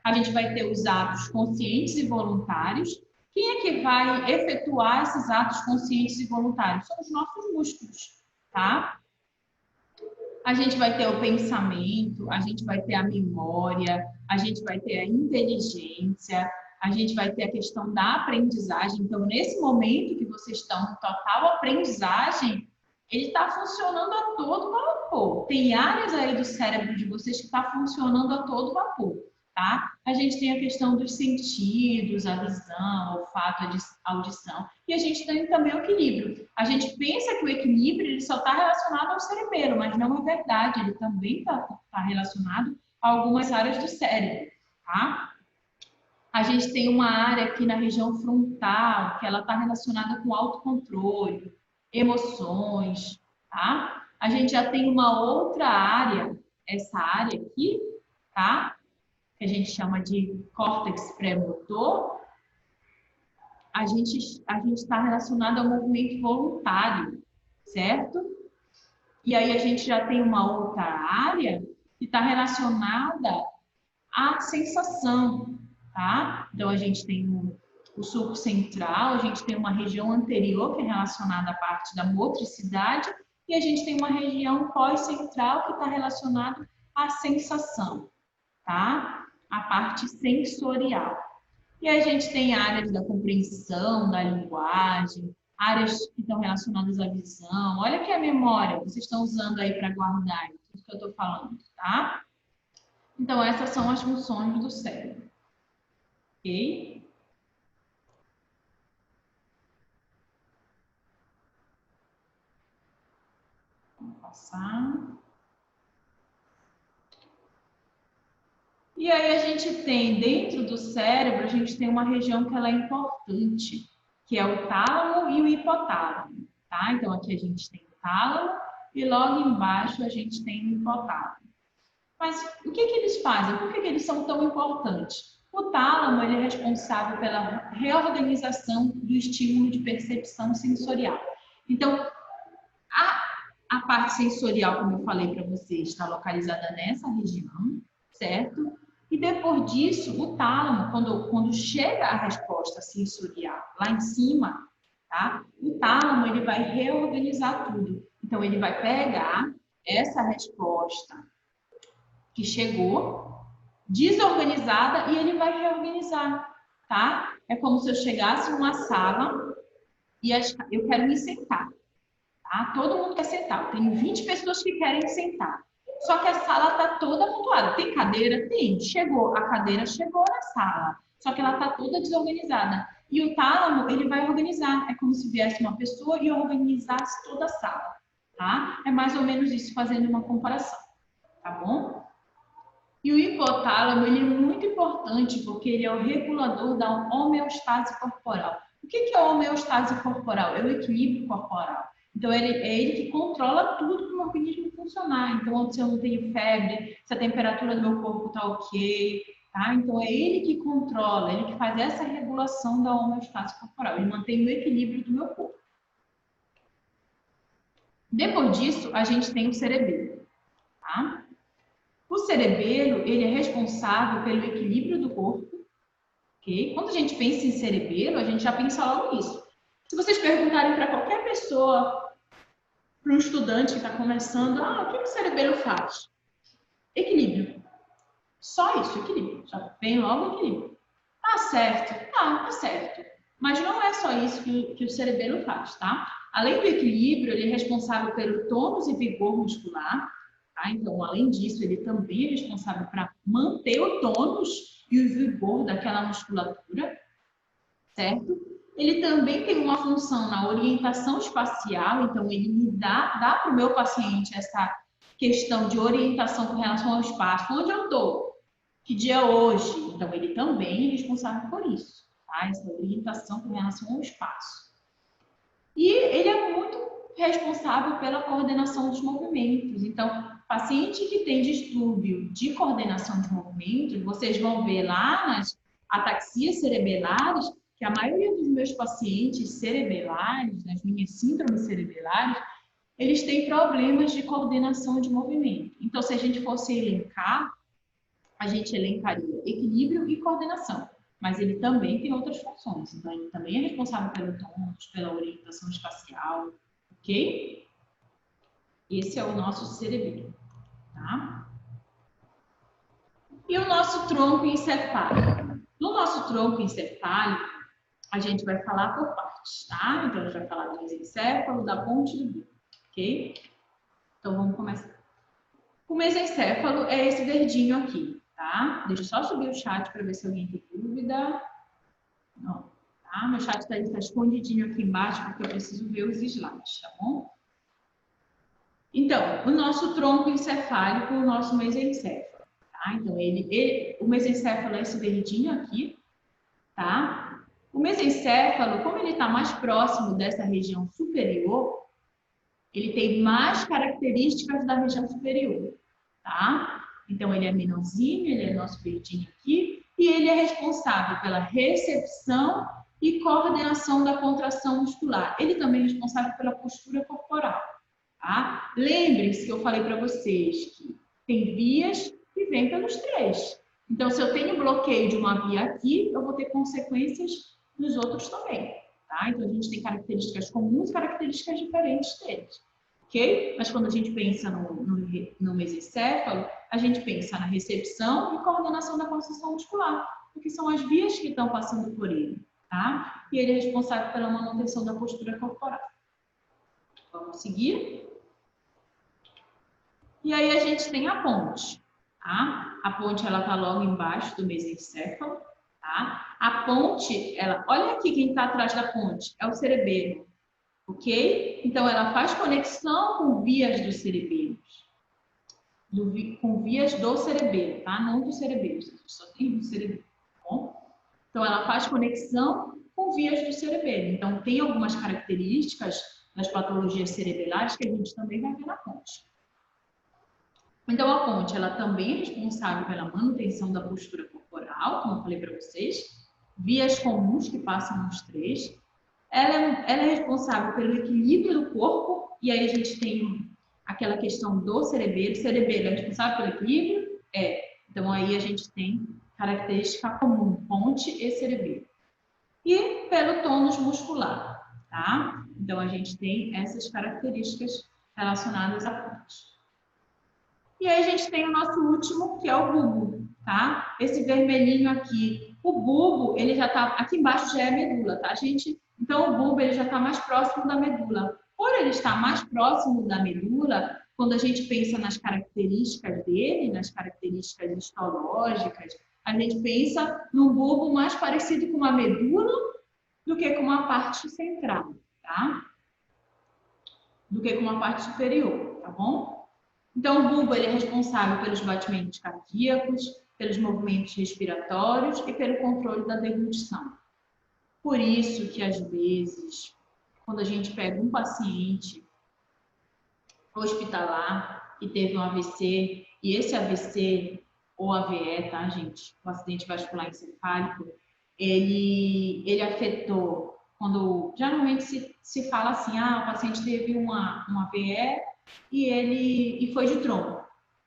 A gente vai ter os atos conscientes e voluntários. Quem é que vai efetuar esses atos conscientes e voluntários? São os nossos músculos, tá? A gente vai ter o pensamento, a gente vai ter a memória, a gente vai ter a inteligência, a gente vai ter a questão da aprendizagem. Então, nesse momento que vocês estão em total aprendizagem, ele está funcionando a todo vapor. Tem áreas aí do cérebro de vocês que está funcionando a todo vapor, tá? A gente tem a questão dos sentidos, a visão, o olfato, a audição. E a gente tem também o equilíbrio. A gente pensa que o equilíbrio ele só está relacionado ao cerebelo, mas não é verdade. Ele também está relacionado a algumas áreas do cérebro, tá? A gente tem uma área aqui na região frontal, que ela está relacionada com autocontrole, emoções, tá? A gente já tem uma outra área, essa área aqui, tá? Que a gente chama de córtex pré-motor. A gente está relacionado ao movimento voluntário, certo? E aí a gente já tem uma outra área que está relacionada à sensação, tá? Então, a gente tem o sulco central, a gente tem uma região anterior que é relacionada à parte da motricidade e a gente tem uma região pós-central que está relacionada à sensação, tá? A parte sensorial. E a gente tem áreas da compreensão, da linguagem, áreas que estão relacionadas à visão. Olha que a memória vocês estão usando aí para guardar tudo que eu estou falando, tá? Então, essas são as funções do cérebro. Ok? Vamos passar. E aí a gente tem, dentro do cérebro, a gente tem uma região que ela é importante, que é o tálamo e o hipotálamo, tá? Então, aqui a gente tem o tálamo e logo embaixo a gente tem o hipotálamo. Mas o que eles fazem? Por que eles são tão importantes? O tálamo ele é responsável pela reorganização do estímulo de percepção sensorial. Então, a parte sensorial, como eu falei para vocês, está localizada nessa região, certo? E depois disso, o tálamo, quando chega a resposta sensorial lá em cima, tá? O tálamo ele vai reorganizar tudo. Então, ele vai pegar essa resposta que chegou desorganizada e ele vai reorganizar, tá? É como se eu chegasse numa sala e eu quero me sentar, tá? Todo mundo quer sentar. Eu tenho 20 pessoas que querem sentar. Só que a sala está toda amontoada. Tem cadeira? Tem. Chegou. A cadeira chegou na sala. Só que ela está toda desorganizada. E o tálamo, ele vai organizar. É como se viesse uma pessoa e organizasse toda a sala, tá? É mais ou menos isso, fazendo uma comparação, tá bom? E o hipotálamo, ele é muito importante porque ele é o regulador da homeostase corporal. O que é a homeostase corporal? É o equilíbrio corporal. Então, é ele que controla tudo para o organismo funcionar. Então, se eu não tenho febre, se a temperatura do meu corpo está ok, tá? Então, é ele que controla, ele que faz essa regulação da homeostase corporal. Ele mantém o equilíbrio do meu corpo. Depois disso, a gente tem o cerebelo, tá? O cerebelo, ele é responsável pelo equilíbrio do corpo, ok? Quando a gente pensa em cerebelo, a gente já pensa logo nisso. Se vocês perguntarem para qualquer pessoa, para um estudante que está começando, o que o cerebelo faz? Equilíbrio. Só isso, equilíbrio. Já vem logo equilíbrio. Tá certo? Tá certo. Mas não é só isso que o cerebelo faz, tá? Além do equilíbrio, ele é responsável pelo tônus e vigor muscular, tá? Então, além disso, ele também é responsável para manter o tônus e o vigor daquela musculatura, certo? Ele também tem uma função na orientação espacial, então ele me dá para o meu paciente essa questão de orientação com relação ao espaço, onde eu estou, que dia é hoje. Então, ele também é responsável por isso, tá? Essa orientação com relação ao espaço. E ele é muito responsável pela coordenação dos movimentos. Então, paciente que tem distúrbio de coordenação de movimentos, vocês vão ver lá nas ataxias cerebelares que a maioria dos meus pacientes cerebelares, nas minhas síndromes cerebelares, eles têm problemas de coordenação de movimento. Então, se a gente fosse elencar, a gente elencaria equilíbrio e coordenação. Mas ele também tem outras funções. Então, ele também é responsável pelo tônus, pela orientação espacial, ok? Esse é o nosso cerebelo, tá? E o nosso tronco encefálico? No nosso tronco encefálico, a gente vai falar por partes, tá? Então, a gente vai falar do mesencéfalo, da ponte do bulbo, ok? Então, vamos começar. O mesencéfalo é esse verdinho aqui, tá? Deixa eu só subir o chat para ver se alguém tem dúvida. Não, tá? Meu chat está escondidinho aqui embaixo porque eu preciso ver os slides, tá bom? Então, o nosso tronco encefálico, o nosso mesencéfalo, tá? Então, o mesencéfalo é esse verdinho aqui, tá? O mesencéfalo, como ele está mais próximo dessa região superior, ele tem mais características da região superior, tá? Então, ele é menorzinho, ele é nosso verdinho aqui, e ele é responsável pela recepção e coordenação da contração muscular. Ele também é responsável pela postura corporal, tá? Lembrem-se que eu falei para vocês que tem vias que vêm pelos três. Então, se eu tenho bloqueio de uma via aqui, eu vou ter consequências nos outros também, tá? Então, a gente tem características comuns e características diferentes deles, ok? Mas quando a gente pensa no mesencéfalo, a gente pensa na recepção e coordenação da contração muscular, porque são as vias que estão passando por ele, tá? E ele é responsável pela manutenção da postura corporal. Vamos seguir? E aí a gente tem a ponte, tá? A ponte, ela tá logo embaixo do mesencéfalo, tá? A ponte, olha aqui quem está atrás da ponte, é o cerebelo, ok? Então, ela faz conexão com vias dos cerebelos, com vias do cerebelo, tá? Não do cerebelo, só tem do cerebelo, tá bom? Então, ela faz conexão com vias do cerebelo. Então, tem algumas características das patologias cerebelares que a gente também vai ver na ponte. Então, a ponte, ela também é responsável pela manutenção da postura corporal, como eu falei para vocês, vias comuns que passam nos três. Ela é responsável pelo equilíbrio do corpo, e aí a gente tem aquela questão do cerebelo. O cerebelo é responsável pelo equilíbrio? É. Então, aí a gente tem característica comum, ponte e cerebelo. E pelo tônus muscular, tá? Então, a gente tem essas características relacionadas à ponte. E aí a gente tem o nosso último, que é o bulbo, tá? Esse vermelhinho aqui. O bulbo, ele já tá... Aqui embaixo já é a medula, tá, gente? Então, o bulbo, ele já está mais próximo da medula. Por ele estar mais próximo da medula, quando a gente pensa nas características dele, nas características histológicas, a gente pensa num bulbo mais parecido com uma medula do que com uma parte central, tá? Do que com uma parte superior, tá bom? Então, o bulbo, ele é responsável pelos batimentos cardíacos, pelos movimentos respiratórios e pelo controle da deglutição. Por isso que, às vezes, quando a gente pega um paciente hospitalar que teve um AVC, e esse AVC ou AVE, tá, gente? O acidente vascular encefálico, ele afetou, quando geralmente se fala assim, o paciente teve um AVE e foi de tronco.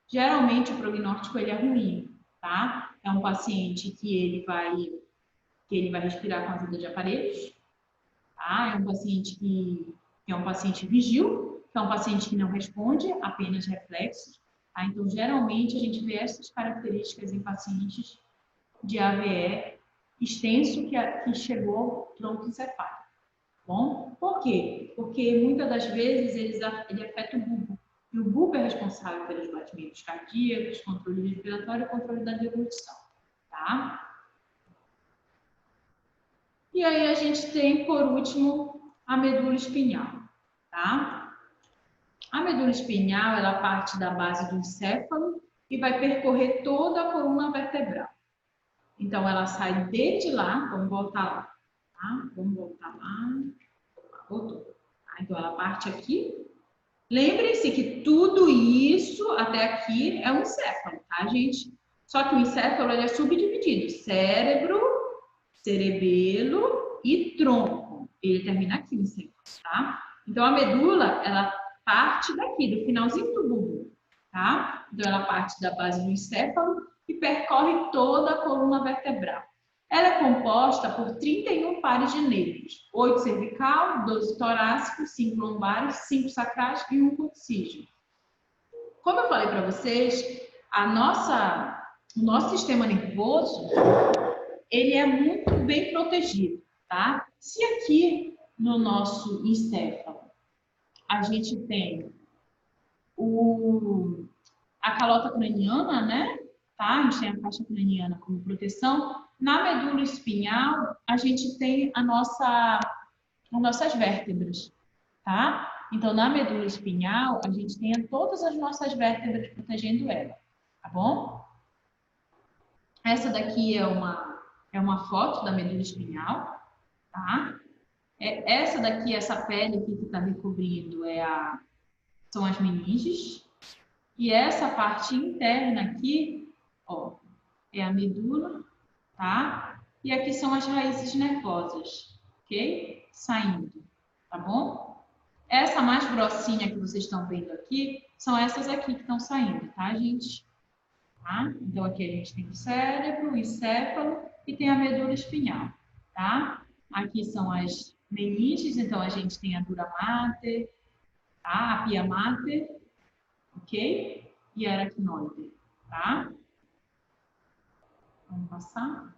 Geralmente o prognóstico ele é ruim, tá? É um paciente que ele vai respirar com a ajuda de aparelhos, tá? É um paciente que é um paciente vigil, que é um paciente que não responde apenas reflexos, tá? Então, geralmente a gente vê essas características em pacientes de AVE extenso que chegou ao tronco encefálico. Bom, por quê? Porque muitas das vezes ele afeta o bulbo. E o bulbo é responsável pelos batimentos cardíacos, controle respiratório e controle da deglutição, tá? E aí a gente tem, por último, a medula espinhal, tá? A medula espinhal, ela parte da base do encéfalo e vai percorrer toda a coluna vertebral. Então, ela sai desde lá, vamos voltar lá, tá? Vamos voltar lá, voltou. Tá? Então, ela parte aqui. Lembrem-se que tudo isso até aqui é um encéfalo, tá, gente? Só que o encéfalo ele é subdividido: cérebro, cerebelo e tronco. Ele termina aqui no encéfalo, tá? Então, a medula, ela parte daqui, do finalzinho do bulbo, tá? Então, ela parte da base do encéfalo e percorre toda a coluna vertebral. Ela é composta por 31 pares de nervos, 8 cervical, 12 torácicos, 5 lombares, 5 sacrais e 1 coxígeo. Como eu falei para vocês, o nosso sistema nervoso, ele é muito bem protegido, tá? Se aqui no nosso encéfalo a gente tem a calota craniana, né? Tá? A gente tem a caixa craniana como proteção. Na medula espinhal, a gente tem as nossas vértebras, tá? Então, na medula espinhal, a gente tem todas as nossas vértebras protegendo ela, tá bom? Essa daqui é uma foto da medula espinhal, tá? Essa daqui, essa pele aqui que está recobrindo são as meninges. E essa parte interna aqui, ó, é a medula, tá? E aqui são as raízes nervosas, ok? Saindo, tá bom? Essa mais grossinha que vocês estão vendo aqui, são essas aqui que estão saindo, tá, gente? Tá? Então, aqui a gente tem o cérebro, o encéfalo e tem a medula espinhal, tá? Aqui são as meninges, então a gente tem a dura mater, tá? A pia mater, ok? E a aracnoide, tá? Vamos passar.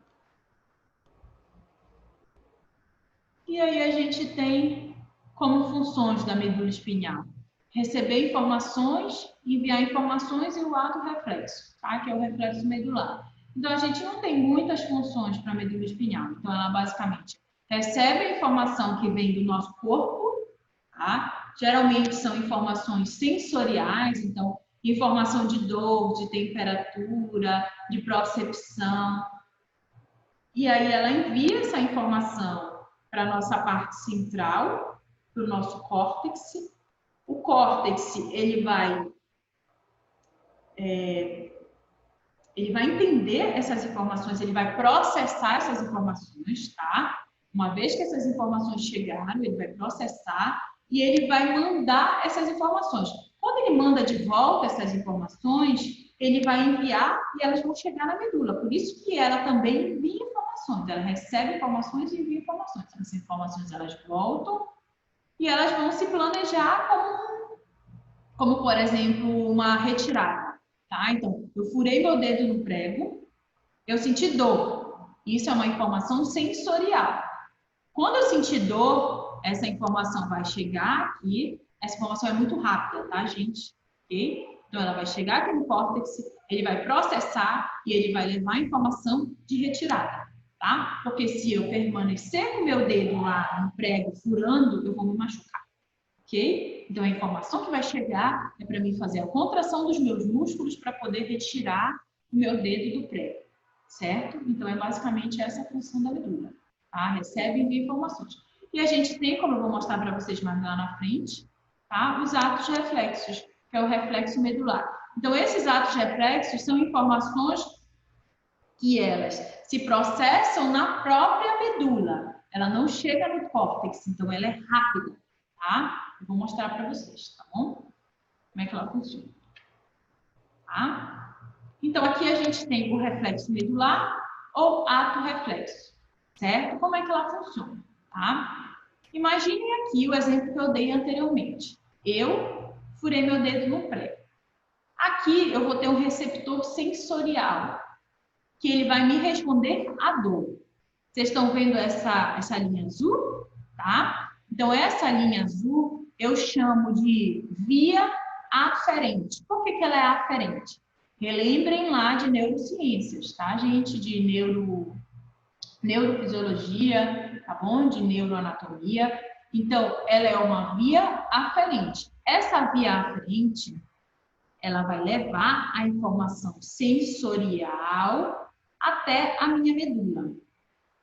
E aí a gente tem como funções da medula espinhal: receber informações, enviar informações e o ato reflexo, tá? Que é o reflexo medular. Então, a gente não tem muitas funções para a medula espinhal. Então, ela basicamente recebe a informação que vem do nosso corpo, tá? Geralmente são informações sensoriais, então, informação de dor, de temperatura, de propriocepção. E aí ela envia essa informação para a nossa parte central, para o nosso córtex. O córtex, ele vai entender essas informações, ele vai processar essas informações, tá? Uma vez que essas informações chegaram, ele vai processar e ele vai mandar essas informações. Quando ele manda de volta essas informações, ele vai enviar e elas vão chegar na medula. Por isso que ela também envia informações. Ela recebe informações e envia informações. Essas informações, elas voltam e elas vão se planejar como por exemplo, uma retirada, tá? Então, eu furei meu dedo no prego, eu senti dor. Isso é uma informação sensorial. Quando eu sentir dor, essa informação vai chegar aqui. Essa informação é muito rápida, tá, gente? Ok? Então, ela vai chegar aqui no córtex, ele vai processar e ele vai levar a informação de retirada, tá? Porque se eu permanecer com meu dedo lá no prego furando, eu vou me machucar. Ok? Então, a informação que vai chegar é para mim fazer a contração dos meus músculos para poder retirar o meu dedo do prego, certo? Então, é basicamente essa a função da medula, tá? Recebe e envia informações. E a gente tem, como eu vou mostrar para vocês mais lá na frente, tá? Os atos reflexos, que é o reflexo medular. Então, esses atos reflexos são informações que elas se processam na própria medula. Ela não chega no córtex, então ela é rápida, tá? Eu vou mostrar para vocês, tá bom? Como é que ela funciona. Tá? Então, aqui a gente tem o reflexo medular ou ato reflexo, certo? Como é que ela funciona, tá? Imaginem aqui o exemplo que eu dei anteriormente. Eu furei meu dedo no prego. Aqui eu vou ter um receptor sensorial, que ele vai me responder à dor. Vocês estão vendo essa linha azul, tá? Então, essa linha azul eu chamo de via aferente. Por que ela é aferente? Relembrem lá de neurociências, tá, gente? De neurofisiologia, tá bom? De neuroanatomia. Então, ela é uma via aferente. Essa via aferente, ela vai levar a informação sensorial até a minha medula.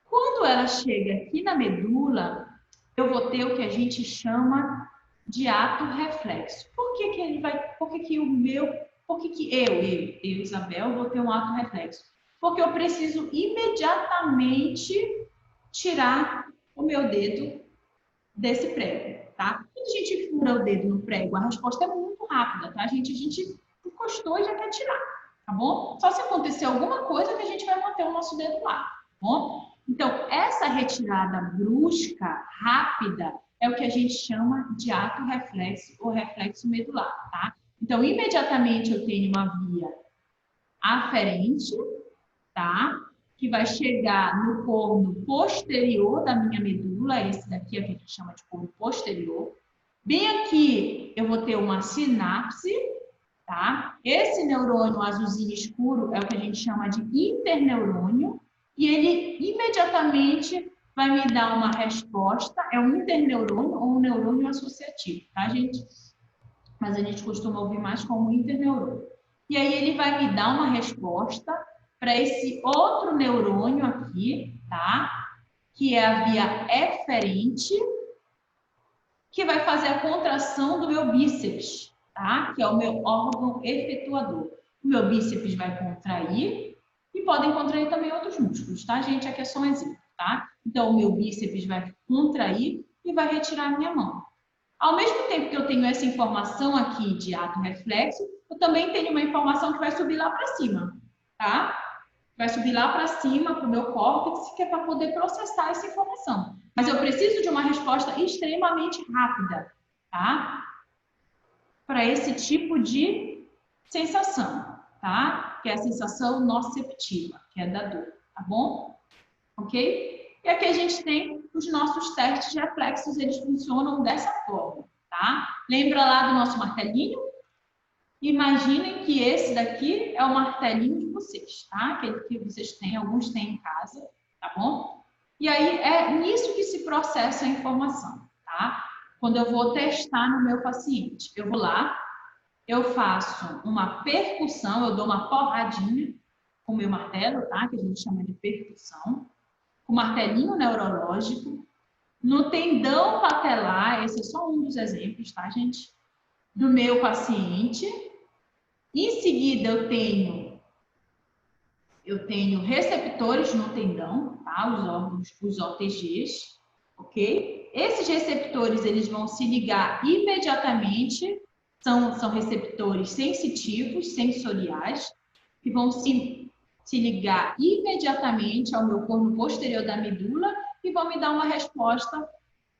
Quando ela chega aqui na medula, eu vou ter o que a gente chama de ato reflexo. Por que eu, Isabel, vou ter um ato reflexo? Porque eu preciso imediatamente tirar o meu dedo desse prego, tá? Quando a gente fura o dedo no prego, a resposta é muito rápida, tá, gente? A gente encostou e já quer tirar, tá bom? Só se acontecer alguma coisa que a gente vai manter o nosso dedo lá, tá bom? Então, essa retirada brusca, rápida, é o que a gente chama de ato reflexo ou reflexo medular, tá? Então, imediatamente eu tenho uma via aferente, tá? Que vai chegar no corno posterior da minha medula, esse daqui é o que a gente chama de corno posterior. Bem aqui eu vou ter uma sinapse, tá? Esse neurônio azulzinho escuro é o que a gente chama de interneurônio, e ele imediatamente vai me dar uma resposta, é um interneurônio ou um neurônio associativo, tá, gente? Mas a gente costuma ouvir mais como interneurônio. E aí ele vai me dar uma resposta para esse outro neurônio aqui, tá? Que é a via eferente, que vai fazer a contração do meu bíceps, tá? Que é o meu órgão efetuador. O meu bíceps vai contrair e podem contrair também outros músculos, tá, gente? Aqui é só um exemplo, tá? Então, o meu bíceps vai contrair e vai retirar a minha mão. Ao mesmo tempo que eu tenho essa informação aqui de ato reflexo, eu também tenho uma informação que vai subir lá para cima, tá? Vai subir lá para cima, para o meu córtex, que é para poder processar essa informação. Mas eu preciso de uma resposta extremamente rápida, tá? Para esse tipo de sensação, tá? Que é a sensação nociceptiva, que é da dor, tá bom? Ok? E aqui a gente tem os nossos testes de reflexos, eles funcionam dessa forma, tá? Lembra lá do nosso martelinho? Imaginem que esse daqui é o martelinho de vocês, tá? Aquele que vocês têm, alguns têm em casa, tá bom? E aí é nisso que se processa a informação, tá? Quando eu vou testar no meu paciente, eu vou lá, eu faço uma percussão, eu dou uma porradinha com o meu martelo, tá? Que a gente chama de percussão, com o martelinho neurológico, no tendão patelar, esse é só um dos exemplos, tá, gente? Do meu paciente. Em seguida, eu tenho receptores no tendão, tá? Os órgãos, os OTGs, ok? Esses receptores, eles vão se ligar imediatamente, são receptores sensitivos, sensoriais, que vão se ligar imediatamente ao meu corno posterior da medula e vão me dar uma resposta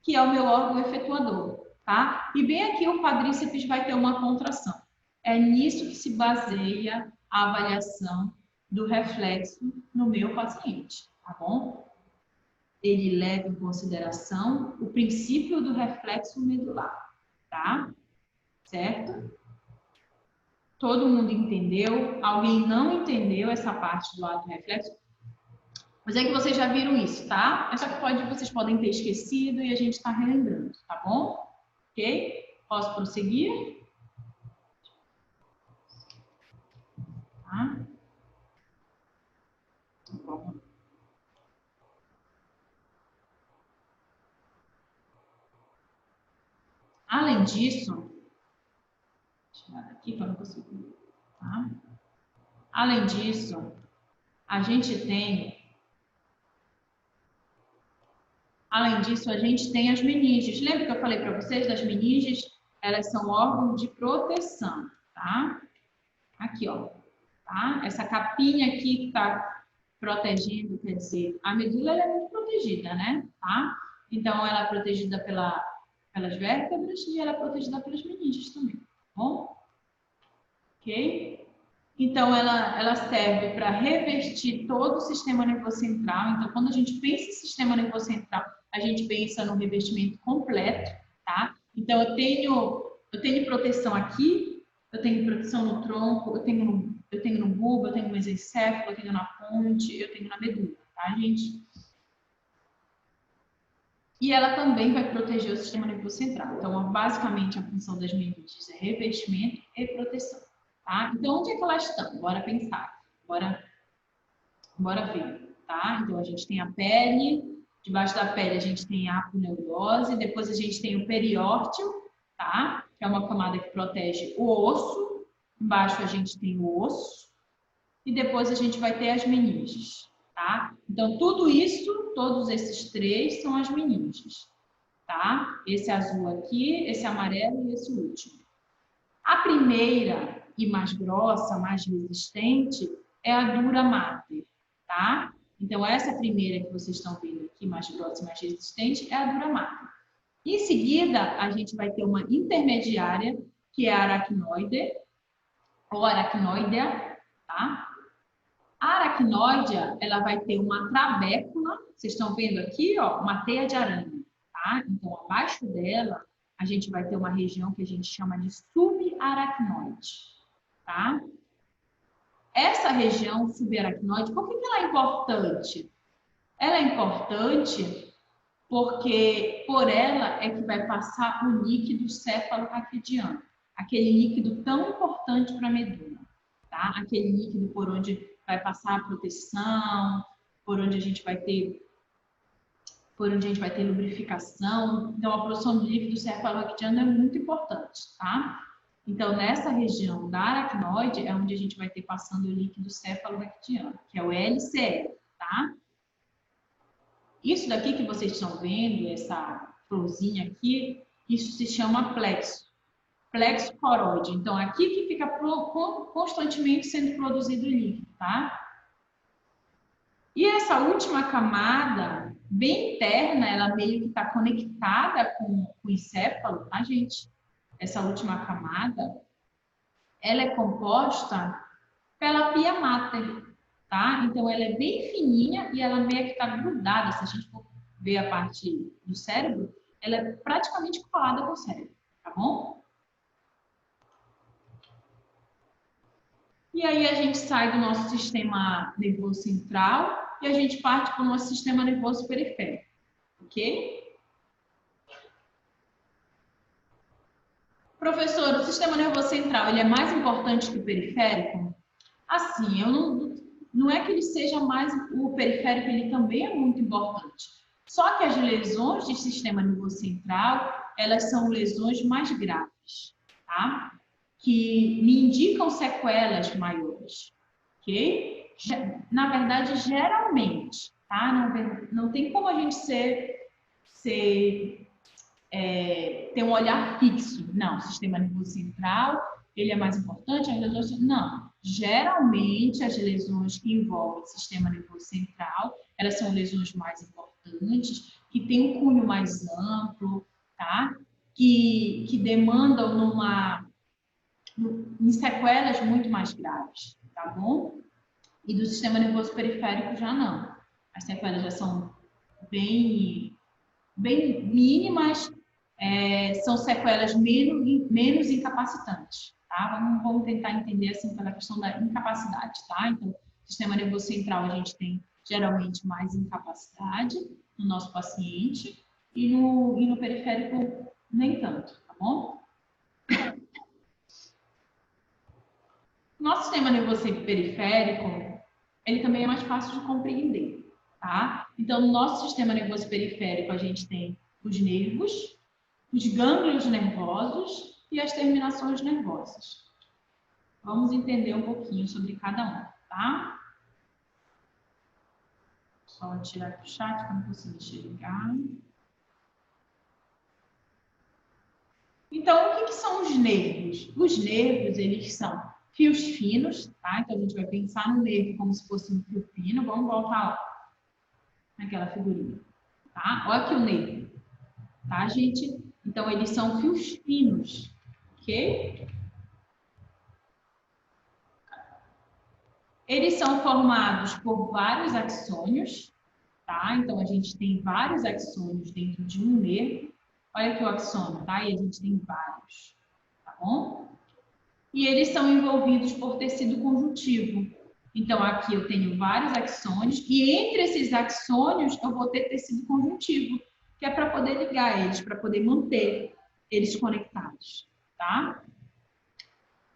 que é o meu órgão efetuador, tá? E bem aqui o quadríceps vai ter uma contração. É nisso que se baseia a avaliação do reflexo no meu paciente, tá bom? Ele leva em consideração o princípio do reflexo medular, tá? Certo? Todo mundo entendeu? Alguém não entendeu essa parte do ato reflexo? Mas é que vocês já viram isso, tá? Mas só que vocês podem ter esquecido e a gente está relembrando, tá bom? Ok? Posso prosseguir? Tá? Bom. Além disso, deixa eu tirar aqui para não conseguir, tá? Além disso, a gente tem as meninges. Lembra que eu falei para vocês das meninges? Elas são órgãos de proteção, tá? Aqui, ó. Tá? Essa capinha aqui que está protegendo, quer dizer, a medula ela é muito protegida, né? Tá? Então, ela é protegida pelas vértebras e ela é protegida pelas meninges também, tá bom? Ok? Então, ela serve para revestir todo o sistema nervoso central. Então, quando a gente pensa em sistema nervoso central, a gente pensa no revestimento completo, tá? Então, eu tenho proteção aqui, eu tenho proteção no tronco, eu tenho no bulbo, eu tenho no mesencéfalo, eu tenho na ponte, eu tenho na medula, tá, gente? E ela também vai proteger o sistema nervoso central. Então, basicamente, a função das meninges é revestimento e proteção, tá? Então, onde é que elas estão? Bora pensar. Bora ver, tá? Então, a gente tem a pele, debaixo da pele a gente tem a aponeurose, depois a gente tem o periórteo, tá? Que é uma camada que protege o osso, embaixo a gente tem o osso, e depois a gente vai ter as meninges, tá? Então, tudo isso, todos esses três são as meninges, tá? Esse azul aqui, esse amarelo e esse último. A primeira e mais grossa, mais resistente, é a dura mater, tá? Então, essa primeira que vocês estão vendo aqui, mais grossa e mais resistente, é a dura mater. Em seguida, a gente vai ter uma intermediária, que é a aracnoide, ou aracnoidea, tá? A aracnóidea, ela vai ter uma trabécula, vocês estão vendo aqui, ó, uma teia de aranha, tá? Então, abaixo dela, a gente vai ter uma região que a gente chama de subaracnoide, tá? Essa região subaracnoide, por que ela é importante? Ela é importante porque por ela é que vai passar o líquido cefalorraquidiano, aquele líquido tão importante para a medula, tá? Aquele líquido por onde vai passar a proteção, por onde a gente vai ter lubrificação. Então, a produção de líquido cefalorraquidiano é muito importante, tá? Então, nessa região da aracnoide é onde a gente vai ter passando o líquido cefalorraquidiano, que é o LCL, tá? Isso daqui que vocês estão vendo, essa florzinha aqui, isso se chama plexo. Plexo coroide. Então, aqui que fica constantemente sendo produzido líquido, tá? E essa última camada, bem interna, ela meio que está conectada com o encéfalo, tá, gente? Essa última camada, ela é composta pela pia mater, tá? Então, ela é bem fininha e ela meio que está grudada. Se a gente for ver a parte do cérebro, ela é praticamente colada com o cérebro, tá bom? E aí a gente sai do nosso sistema nervoso central e a gente parte para o nosso sistema nervoso periférico, ok? Professor, o sistema nervoso central, ele é mais importante que o periférico? Assim, não é que ele seja mais, o periférico ele também é muito importante. Só que as lesões de sistema nervoso central, elas são lesões mais graves, tá? Que me indicam sequelas maiores, ok? Na verdade, geralmente, tá? Não tem como a gente ter um olhar fixo. Não, o sistema nervoso central, ele é mais importante, as lesões... Não. Geralmente, as lesões que envolvem o sistema nervoso central, elas são lesões mais importantes, que têm um cunho mais amplo, tá? Que demandam em sequelas muito mais graves, tá bom? E do sistema nervoso periférico já não. As sequelas já são bem mínimas, são sequelas menos incapacitantes, tá? Vamos tentar entender assim pela questão da incapacidade, tá? Então, sistema nervoso central a gente tem geralmente mais incapacidade no nosso paciente e no periférico nem tanto, tá bom? Nosso sistema nervoso periférico, ele também é mais fácil de compreender, tá? Então, no nosso sistema nervoso periférico, a gente tem os nervos, os gânglios nervosos e as terminações nervosas. Vamos entender um pouquinho sobre cada um, tá? Só tirar aqui o chat para não conseguir enxergar. Então, o que são os nervos? Os nervos, eles são fios finos, tá? Então, a gente vai pensar no nervo como se fosse um fio fino. Vamos voltar lá, naquela figurinha, tá? Olha aqui o nervo, tá, gente? Então, eles são fios finos, ok? Eles são formados por vários axônios, tá? Então, a gente tem vários axônios dentro de um nervo. Olha aqui o axônio, tá? E a gente tem vários, tá bom? e eles são envolvidos por tecido conjuntivo. Então, aqui eu tenho vários axônios, e entre esses axônios eu vou ter tecido conjuntivo, que é para poder ligar eles, para poder manter eles conectados, tá?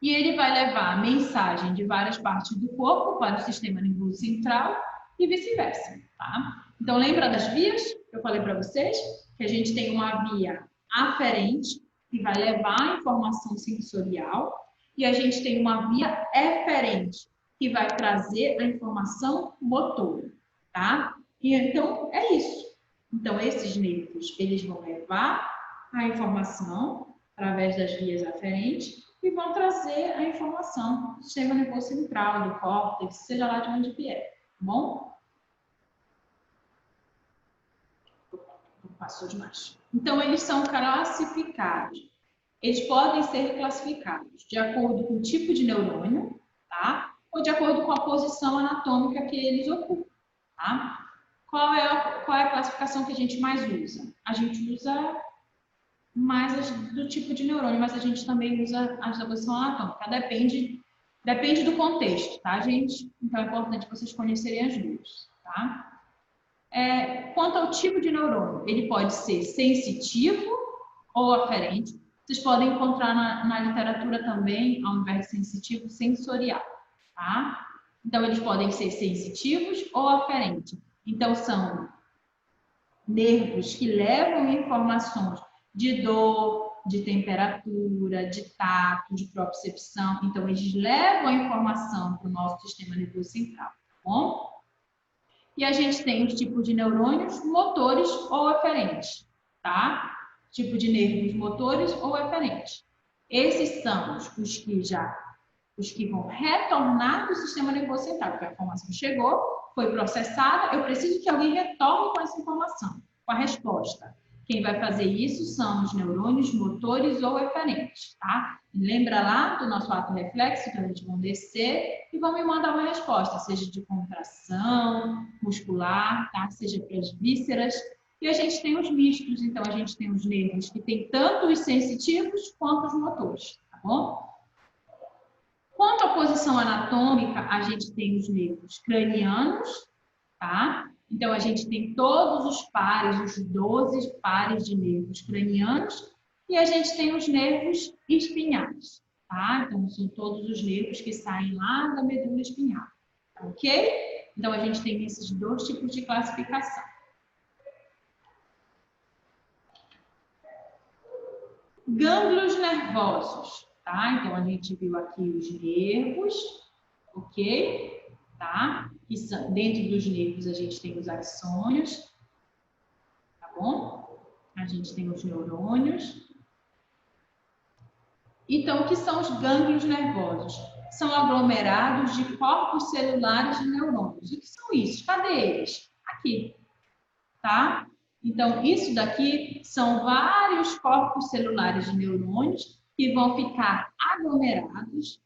E ele vai levar a mensagem de várias partes do corpo para o sistema nervoso central e vice-versa, tá? Então, lembra das vias que eu falei para vocês? Que a gente tem uma via aferente, que vai levar a informação sensorial, e a gente tem uma via eferente, que vai trazer a informação motora, tá? E então, é isso. Então, esses nervos, eles vão levar a informação através das vias aferentes e vão trazer a informação do sistema nervoso central, do córtex, seja lá de onde vier, tá bom? Passou demais. Então, eles são classificados. Eles podem ser classificados de acordo com o tipo de neurônio, tá? Ou de acordo com a posição anatômica que eles ocupam, tá? Qual é a classificação que a gente mais usa? A gente usa mais do tipo de neurônio, mas a gente também usa as da posição anatômica. Depende do contexto, tá, gente? Então, é importante vocês conhecerem as duas, tá? Quanto ao tipo de neurônio, ele pode ser sensitivo ou aferente. Vocês podem encontrar na literatura também, ao invés de sensitivo, sensorial, tá? Então, eles podem ser sensitivos ou aferentes. Então, são nervos que levam informações de dor, de temperatura, de tato, de propriocepção. Então, eles levam a informação para o nosso sistema nervoso central, tá bom? E a gente tem os tipos de neurônios motores ou eferentes, tá? Tipo de nervos motores ou eferentes. Esses são os que vão retornar do sistema nervoso central, porque a informação chegou, foi processada, eu preciso que alguém retorne com essa informação, com a resposta. Quem vai fazer isso são os neurônios motores ou eferentes, tá? Lembra lá do nosso ato reflexo, que a gente vai descer e vão me mandar uma resposta, seja de contração muscular, tá? Seja para as vísceras. E a gente tem os mistos, então a gente tem os nervos que tem tanto os sensitivos quanto os motores, tá bom? Quanto à posição anatômica, a gente tem os nervos cranianos, tá? Então, a gente tem todos os pares, os 12 pares de nervos cranianos, e a gente tem os nervos espinhais, tá? Então, são todos os nervos que saem lá da medula espinhal, ok? Então, a gente tem esses dois tipos de classificação. Gânglios nervosos, tá? Então, a gente viu aqui os nervos, ok? Tá? Que são, dentro dos nervos a gente tem os axônios, tá bom? A gente tem os neurônios. Então, o que são os gânglios nervosos? São aglomerados de corpos celulares de neurônios. O que são isso? Cadê eles? Aqui, tá? Então, isso daqui são vários corpos celulares de neurônios que vão ficar aglomerados.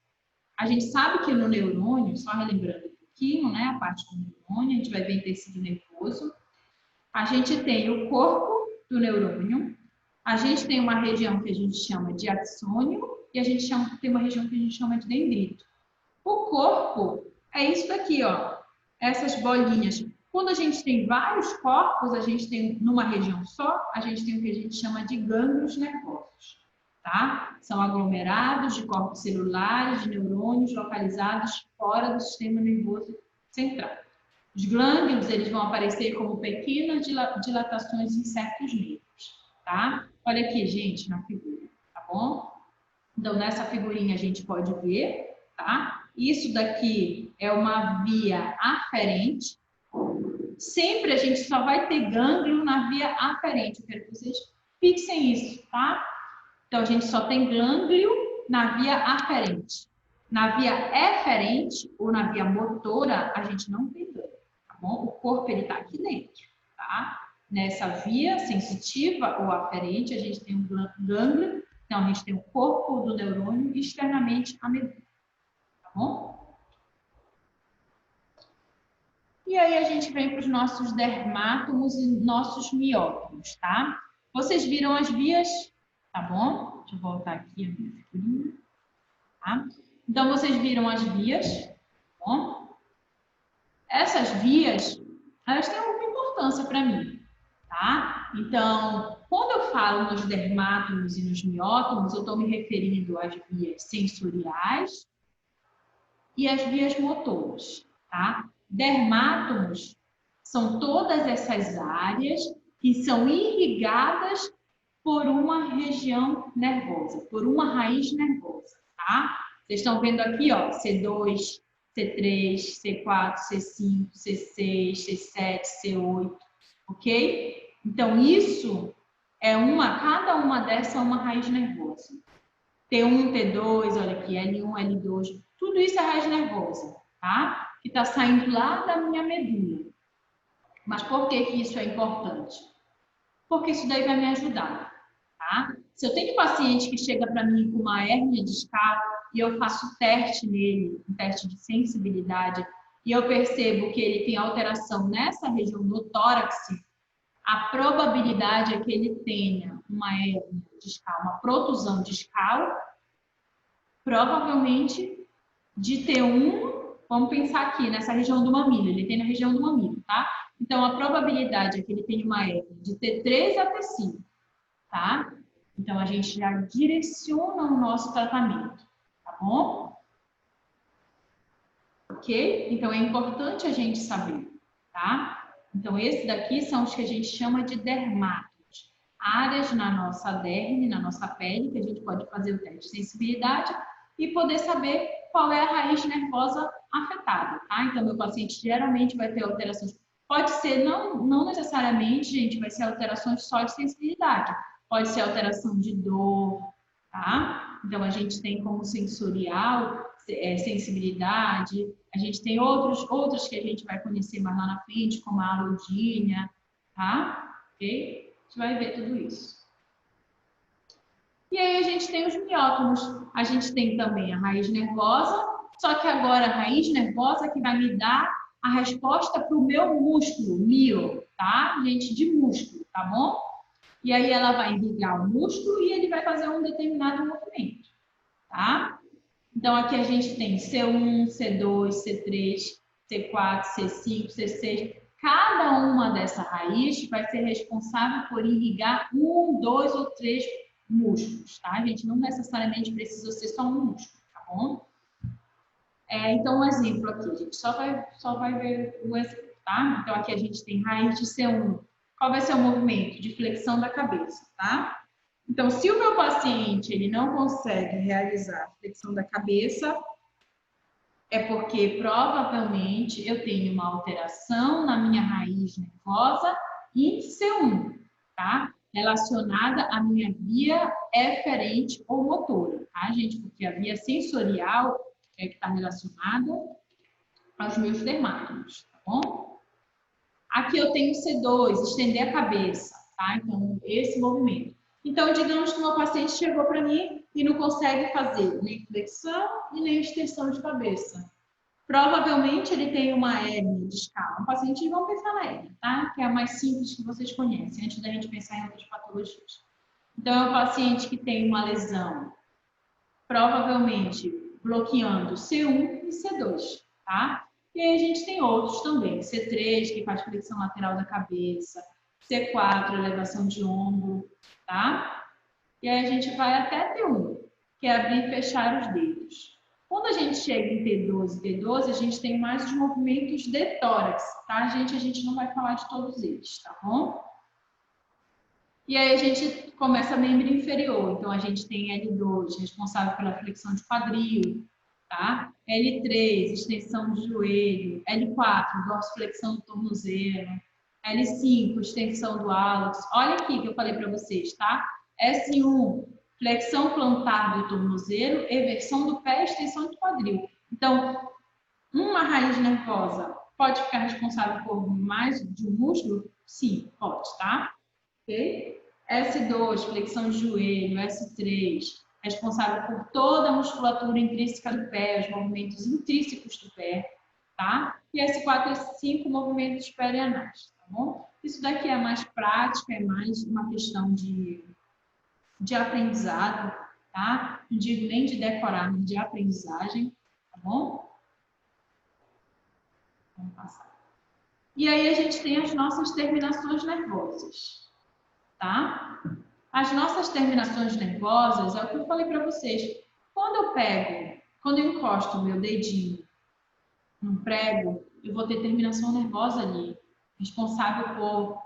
A gente sabe que no neurônio, só relembrando um pouquinho, né, a parte do neurônio, a gente vai ver em tecido nervoso. A gente tem o corpo do neurônio, a gente tem uma região que a gente chama de axônio e a gente tem uma região que a gente chama de dendrito. O corpo é isso daqui, ó, essas bolinhas. Quando a gente tem vários corpos, a gente tem numa região só, a gente tem o que a gente chama de gânglios nervosos. Tá? São aglomerados de corpos celulares, de neurônios localizados fora do sistema nervoso central. Os glândulos, eles vão aparecer como pequenas dilatações em certos nervos, tá? Olha aqui, gente, na figura, tá bom? Então, nessa figurinha a gente pode ver, tá? Isso daqui é uma via aferente. Sempre a gente só vai ter gânglio na via aferente. Eu quero que vocês fixem isso, tá? Então, a gente só tem gânglio na via aferente. Na via eferente, ou na via motora, a gente não tem gânglio, tá bom? O corpo, ele tá aqui dentro, tá? Nessa via sensitiva ou aferente, a gente tem um gânglio. Então, a gente tem o corpo do neurônio e externamente a medula, tá bom? E aí, a gente vem para os nossos dermátomos e nossos miótomos, tá? Vocês viram as vias. Tá bom? Deixa eu voltar aqui a minha figurinha. tá? Então, vocês viram as vias, tá bom? Essas vias, elas têm alguma importância para mim, tá? Então, quando eu falo nos dermátomos e nos miótomos, eu estou me referindo às vias sensoriais e às vias motoras, tá? Dermátomos são todas essas áreas que são irrigadas por uma região nervosa, por uma raiz nervosa, tá? Vocês estão vendo aqui, ó, C2, C3, C4, C5, C6, C7, C8, ok? Então, isso cada uma dessas é uma raiz nervosa. T1, T2, olha aqui, L1, L2, tudo isso é raiz nervosa, tá? Que está saindo lá da minha medula. Mas por que isso é importante? Porque isso daí vai me ajudar, tá? Se eu tenho um paciente que chega para mim com uma hérnia discal e eu faço teste nele, um teste de sensibilidade, e eu percebo que ele tem alteração nessa região do tórax, a probabilidade é que ele tenha uma hérnia discal, uma protusão discal, provavelmente de T1, vamos pensar aqui, nessa região do mamilo, ele tem na região do mamilo, tá? Então, a probabilidade é que ele tenha uma hérnia de T3 a T5, tá? Então, a gente já direciona o nosso tratamento, tá bom? Ok? Então, é importante a gente saber, tá? Então, esses daqui são os que a gente chama de dermátomos. Áreas na nossa derme, na nossa pele, que a gente pode fazer o teste de sensibilidade e poder saber qual é a raiz nervosa afetada, tá? Então, meu paciente geralmente vai ter alterações. Pode ser, não necessariamente, gente, vai ser alterações só de sensibilidade. Pode ser alteração de dor, tá? Então, a gente tem como sensorial, sensibilidade. A gente tem outros que a gente vai conhecer mais lá na frente, como a alodínia, tá? Ok? A gente vai ver tudo isso. E aí a gente tem os miótomos. A gente tem também a raiz nervosa, só que agora a raiz nervosa que vai me dar a resposta para o meu músculo, mio, tá? Gente, de músculo, tá bom? E aí ela vai irrigar o músculo e ele vai fazer um determinado movimento, tá? Então aqui a gente tem C1, C2, C3, C4, C5, C6. Cada uma dessa raiz vai ser responsável por irrigar 1, 2 ou 3 músculos, tá? A gente não necessariamente precisa ser só um músculo, tá bom? Então, um exemplo aqui, a gente só vai ver o exemplo, tá? Então, aqui a gente tem raiz de C1. Qual vai ser o movimento? De flexão da cabeça, tá? Então, se o meu paciente ele não consegue realizar a flexão da cabeça, é porque provavelmente eu tenho uma alteração na minha raiz nervosa em C1, tá? Relacionada à minha via eferente ou motora, tá, gente? Porque a via sensorial é que está relacionada aos meus dermátomos, tá bom? Aqui eu tenho C2, estender a cabeça, tá? Então, esse movimento. Então, digamos que o meu paciente chegou para mim e não consegue fazer nem flexão e nem extensão de cabeça. Provavelmente ele tem uma hérnia discal. Um paciente, vamos pensar na hérnia, tá? Que é a mais simples que vocês conhecem, antes da gente pensar em outras patologias. Então, é um paciente que tem uma lesão, provavelmente bloqueando C1 e C2, tá? E aí a gente tem outros também, C3, que faz flexão lateral da cabeça, C4, elevação de ombro, tá? E aí a gente vai até T1, que é abrir e fechar os dedos. Quando a gente chega em T12 e T12, a gente tem mais os movimentos de tórax, tá, gente? A gente não vai falar de todos eles, tá bom? E aí a gente começa a membro inferior. Então, a gente tem L2, responsável pela flexão de quadril, tá? L3, extensão de joelho. L4, dorsiflexão do tornozelo. L5, extensão do hálux. Olha aqui que eu falei para vocês, tá? S1, flexão plantar do tornozelo, eversão do pé, extensão do quadril. Então, uma raiz nervosa pode ficar responsável por mais de um músculo? Sim, pode, tá? Ok? S2, flexão de joelho. S3, responsável por toda a musculatura intrínseca do pé, os movimentos intrínsecos do pé, tá? E S4 e S5, movimentos perianais, tá bom? Isso daqui é mais prática, é mais uma questão de aprendizado, tá? Não digo nem de decorar, nem de aprendizagem, tá bom? Vamos passar. E aí a gente tem as nossas terminações nervosas, tá? As nossas terminações nervosas, é o que eu falei para vocês. Quando eu encosto o meu dedinho num prego, eu vou ter terminação nervosa ali, responsável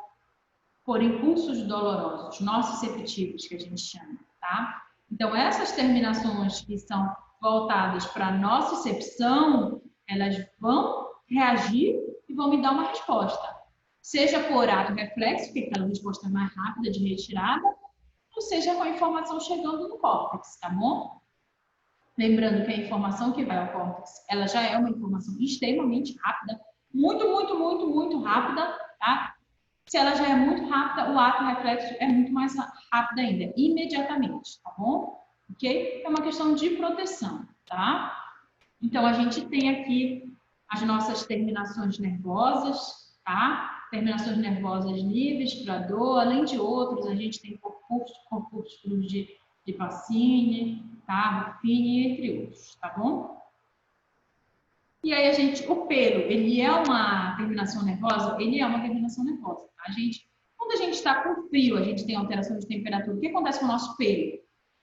por impulsos dolorosos, nociceptivos, que a gente chama, tá? Então, essas terminações que são voltadas para a nocicepção, elas vão reagir e vão me dar uma resposta. Seja por ato reflexo, que é aquela resposta mais rápida de retirada, ou seja com a informação chegando no córtex, tá bom? Lembrando que a informação que vai ao córtex, ela já é uma informação extremamente rápida, muito rápida, tá? Se ela já é muito rápida, o ato reflexo é muito mais rápido ainda, imediatamente, tá bom? Ok? É uma questão de proteção, tá? Então, a gente tem aqui as nossas terminações nervosas, tá? Terminações nervosas livres para dor, além de outros, a gente tem corpúsculos de Pacini, tá? Ruffini, entre outros, tá bom? E aí o pelo, ele é uma terminação nervosa? Ele é uma terminação nervosa, tá, gente? Quando a gente está com frio, a gente tem alteração de temperatura, o que acontece com o nosso pelo?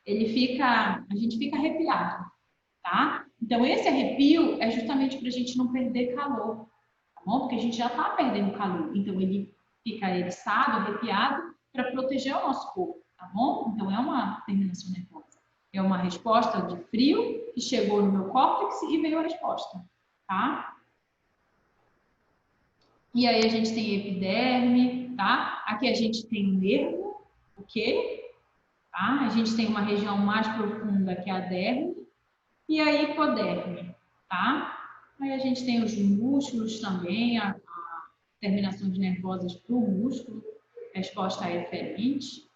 A gente fica arrepiado, tá? Então, esse arrepio é justamente para a gente não perder calor, tá bom? Porque a gente já está perdendo calor. Então, ele fica eriçado, arrepiado, para proteger o nosso corpo, tá bom? Então, é uma terminação nervosa. É uma resposta de frio que chegou no meu córtex e veio a resposta, tá? E aí, a gente tem epiderme, tá? Aqui a gente tem o nervo, ok? Tá? A gente tem uma região mais profunda que é a derme. E a hipoderme, tá? Aí a gente tem os músculos também, a terminações nervosas para o músculo, resposta eferente,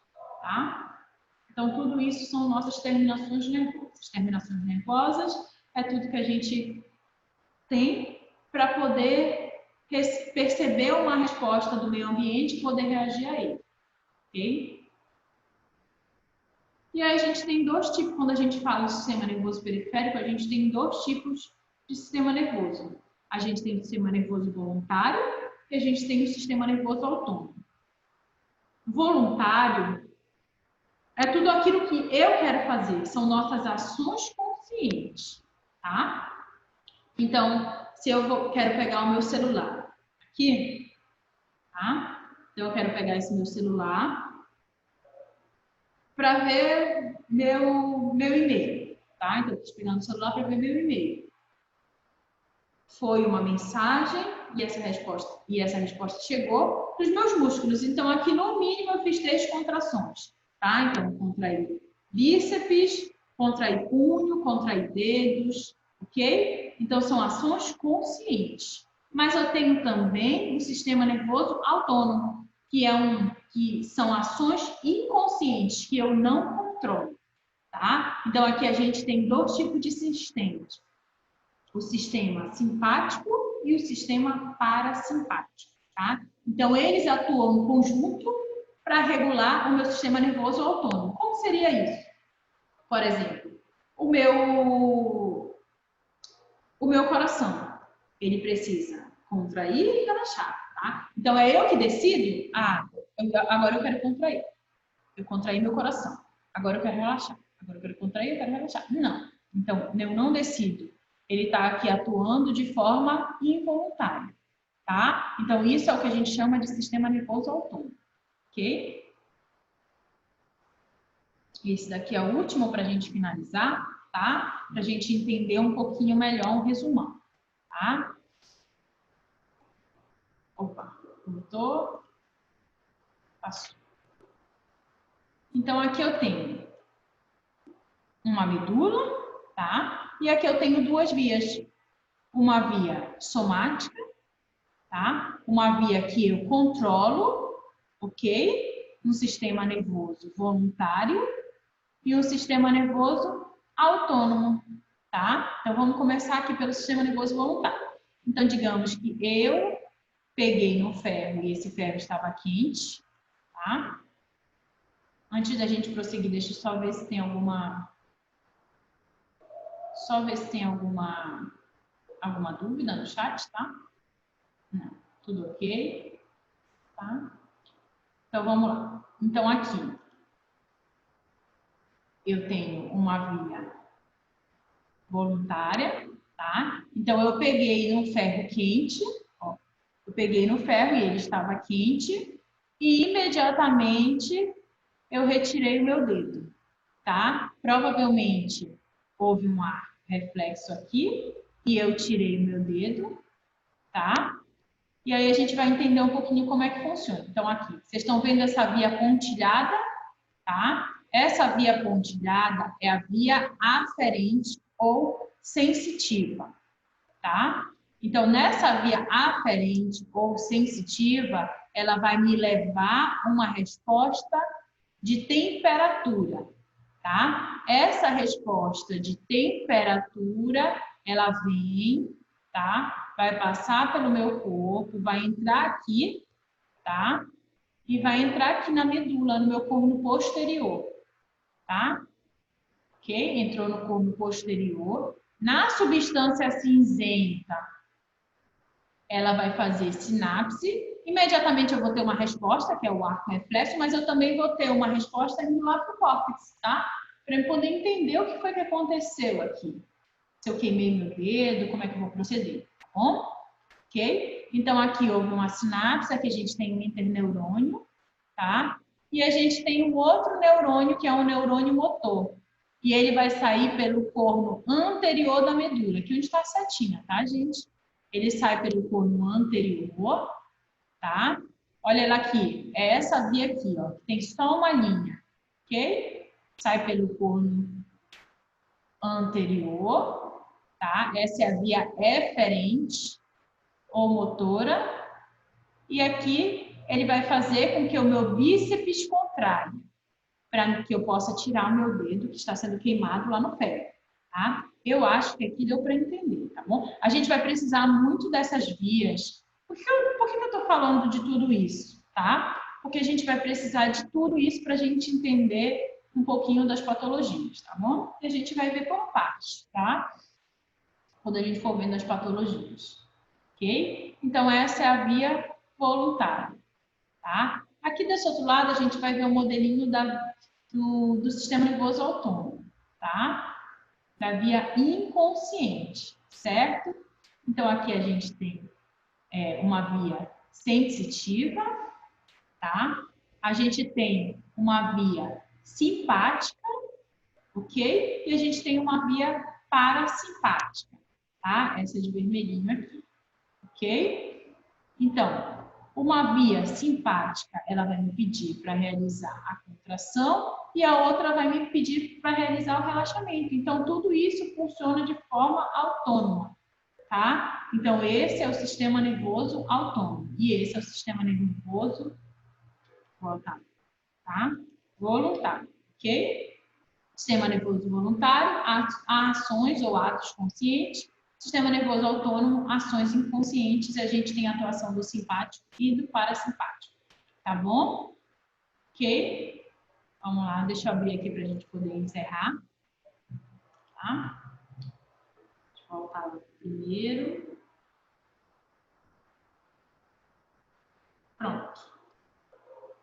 tá? Então, tudo isso são nossas terminações nervosas. Terminações nervosas é tudo que a gente tem para poder perceber uma resposta do meio ambiente e poder reagir a ele, ok? E aí a gente tem dois tipos, quando a gente fala de sistema nervoso periférico, a gente tem dois tipos de sistema nervoso. A gente tem o sistema nervoso voluntário e a gente tem o sistema nervoso autônomo. Voluntário é tudo aquilo que eu quero fazer, são nossas ações conscientes, tá? Então, se eu quero pegar o meu celular aqui, tá? Então, eu quero pegar esse meu celular para ver meu e-mail, tá? Então, eu estou pegando o celular para ver meu e-mail. Foi uma mensagem e essa resposta chegou para os meus músculos. Então, aqui no mínimo eu fiz 3 contrações, tá? Então, contraí bíceps, contraí punho, contraí dedos, ok? Então, são ações conscientes. Mas eu tenho também o sistema nervoso autônomo, que são ações inconscientes, que eu não controlo, tá? Então, aqui a gente tem 2 tipos de sistemas. O sistema simpático e o sistema parasimpático, tá? Então, eles atuam em conjunto para regular o meu sistema nervoso autônomo. Como seria isso? Por exemplo, o meu coração, ele precisa contrair e relaxar, tá? Então, é eu que decido, agora eu quero contrair. Eu contraí meu coração. Agora eu quero relaxar. Agora eu quero contrair, eu quero relaxar. Não. Então, eu não decido. Ele está aqui atuando de forma involuntária, tá? Então, isso é o que a gente chama de sistema nervoso autônomo, ok? Esse daqui é o último para a gente finalizar, tá? Para a gente entender um pouquinho melhor um resumão, tá? Opa, voltou. Passou. Então, aqui eu tenho uma medula, tá? E aqui eu tenho 2 vias. Uma via somática, tá? Uma via que eu controlo, ok? Um sistema nervoso voluntário e um sistema nervoso autônomo, tá? Então, vamos começar aqui pelo sistema nervoso voluntário. Então, digamos que eu peguei no ferro e esse ferro estava quente, tá? Antes da gente prosseguir, deixa eu só ver se tem alguma só ver se tem alguma dúvida no chat, tá? Não, tudo ok, tá? Então, vamos lá. Então, aqui, eu tenho uma via voluntária, tá? Então, eu peguei no ferro quente, ó. Eu peguei no ferro e ele estava quente e imediatamente eu retirei o meu dedo, tá? Provavelmente houve um ar reflexo aqui e eu tirei o meu dedo, tá? E aí a gente vai entender um pouquinho como é que funciona. Então, aqui, vocês estão vendo essa via pontilhada, tá? Essa via pontilhada é a via aferente ou sensitiva, tá? Então, nessa via aferente ou sensitiva, ela vai me levar a uma resposta de temperatura, tá? Essa resposta de temperatura, ela vem, tá? Vai passar pelo meu corpo, vai entrar aqui, tá? E vai entrar aqui na medula, no meu corno posterior, tá? Ok? Entrou no corno posterior. Na substância cinzenta, ela vai fazer sinapse. Imediatamente eu vou ter uma resposta, que é o arco reflexo, mas eu também vou ter uma resposta indo lá para o córtex, tá? Para eu poder entender o que foi que aconteceu aqui. Se eu queimei meu dedo, como é que eu vou proceder, tá bom? Ok? Então, aqui houve uma sinapse, aqui a gente tem um interneurônio, tá? E a gente tem um outro neurônio, que é um neurônio motor. E ele vai sair pelo corno anterior da medula, aqui onde está a setinha, tá, gente? Ele sai pelo corno anterior, tá? Olha ela aqui, é essa via aqui, ó, que tem só uma linha, ok? Sai pelo corno anterior, tá? Essa é a via eferente ou motora. E aqui ele vai fazer com que o meu bíceps contraia, para que eu possa tirar o meu dedo que está sendo queimado lá no pé, tá? Eu acho que aqui deu para entender, tá bom? A gente vai precisar muito dessas vias. Por que eu estou falando de tudo isso, tá? Porque a gente vai precisar de tudo isso para a gente entender um pouquinho das patologias, tá bom? E a gente vai ver por partes, tá? Quando a gente for vendo as patologias, ok? Então, essa é a via voluntária, tá? Aqui desse outro lado, a gente vai ver o modelinho do sistema nervoso autônomo, tá? Da via inconsciente, certo? Então, aqui a gente tem uma via sensitiva, tá? A gente tem uma via simpática, ok? E a gente tem uma via parasimpática, tá? Essa de vermelhinho aqui, ok? Então, uma via simpática, ela vai me pedir para realizar a contração e a outra vai me pedir para realizar o relaxamento. Então, tudo isso funciona de forma autônoma, tá? Então, esse é o sistema nervoso autônomo e esse é o sistema nervoso voluntário, tá? Voluntário, ok? Sistema nervoso voluntário, ações ou atos conscientes. Sistema nervoso autônomo, ações inconscientes, a gente tem a atuação do simpático e do parasimpático. Tá bom? Ok? Vamos lá, deixa eu abrir aqui para a gente poder encerrar. Tá? Deixa eu voltar lá primeiro. Pronto.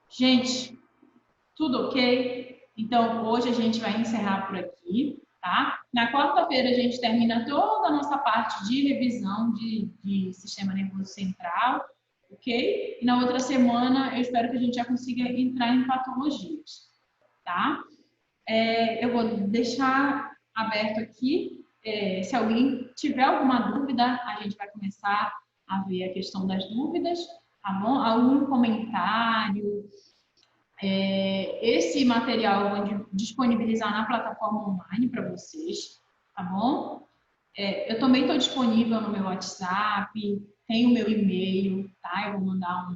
Gente, tudo ok? Então, hoje a gente vai encerrar por aqui, tá? Na quarta-feira a gente termina toda a nossa parte de revisão de sistema nervoso central, ok? E na outra semana eu espero que a gente já consiga entrar em patologias, tá? Eu vou deixar aberto aqui, se alguém tiver alguma dúvida, a gente vai começar a ver a questão das dúvidas, tá bom? Algum comentário, esse material eu vou disponibilizar na plataforma online para vocês, tá bom? Eu também estou disponível no meu WhatsApp, tem o meu e-mail, tá? Eu vou mandar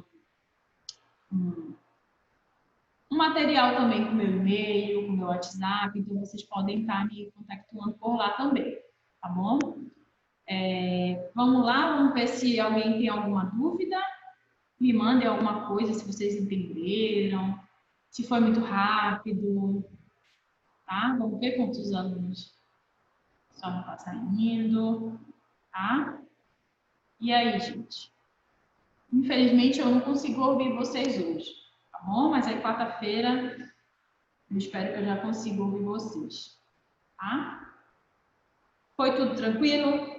um material também com o meu e-mail, com o meu WhatsApp, então vocês podem estar me contactando por lá também, tá bom? Vamos lá, vamos ver se alguém tem alguma dúvida. Me mandem alguma coisa se vocês entenderam, se foi muito rápido, tá? Vamos ver quantos alunos Só não tá saindo, tá? E aí, gente? Infelizmente, eu não consigo ouvir vocês hoje, tá bom? Mas aí, quarta-feira, eu espero que eu já consiga ouvir vocês, tá? Foi tudo tranquilo?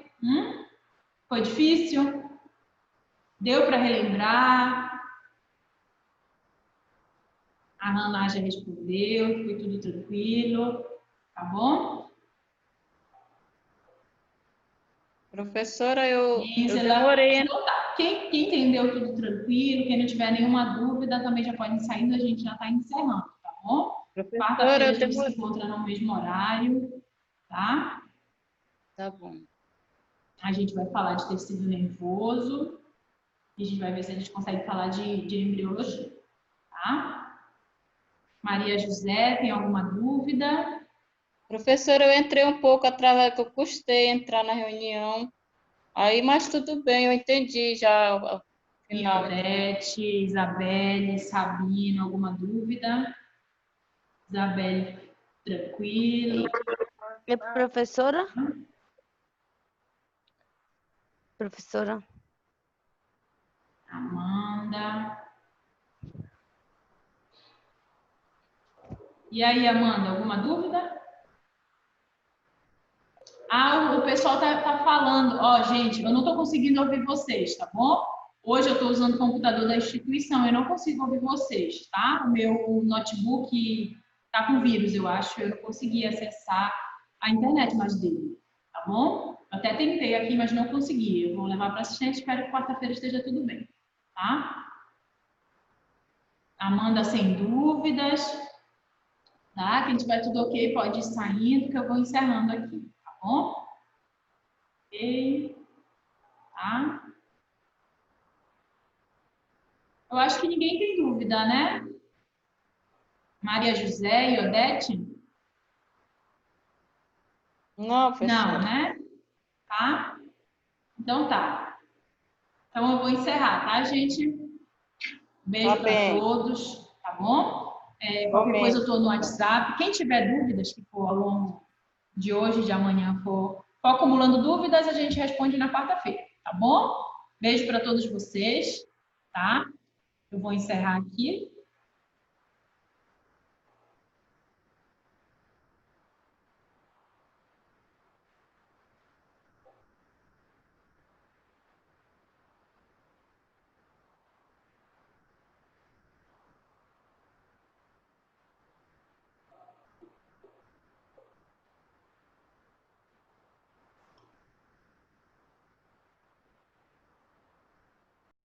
Foi difícil? Deu para relembrar? A Ana já respondeu, foi tudo tranquilo, tá bom? Professora, eu Gisela, demorei. então tá. Quem entendeu tudo tranquilo, quem não tiver nenhuma dúvida, também já pode ir saindo, a gente já está encerrando, tá bom? Professora, Quarta-feira a eu gente se demorei. encontra no mesmo horário, tá? Tá bom. A gente vai falar de tecido nervoso e a gente vai ver se a gente consegue falar de embriologia, tá? Maria José, tem alguma dúvida? Professora, eu entrei um pouco atrasada, que eu custei entrar na reunião. Aí, mas tudo bem, eu entendi já o final. Iodete, Isabelle, Sabino, alguma dúvida? Isabelle, tranquilo. Professora? Professora? Amanda. E aí, Amanda, alguma dúvida? Ah, o pessoal tá falando. Ó, gente, eu não estou conseguindo ouvir vocês, tá bom? Hoje eu estou usando o computador da instituição, eu não consigo ouvir vocês, tá? O meu notebook tá com vírus, eu acho. Eu não consegui acessar a internet mais dele, tá bom? Eu até tentei aqui, mas não consegui. Eu vou levar para assistente, espero que quarta-feira esteja tudo bem, tá? Amanda, sem dúvidas, tá? Quem tiver tudo ok, pode ir saindo, que eu vou encerrando aqui, tá bom? Ok, tá? Eu acho que ninguém tem dúvida, né? Maria José e Odete? Não, Não, professora. né? Tá? Então tá. Então eu vou encerrar, tá, gente? Tá Beijo para bem. todos, tá bom? Qualquer coisa Igualmente. eu estou no WhatsApp. Quem tiver dúvidas que for ao longo de hoje, de amanhã, for acumulando dúvidas, a gente responde na quarta-feira, tá bom? Beijo para todos vocês, tá? Eu vou encerrar aqui.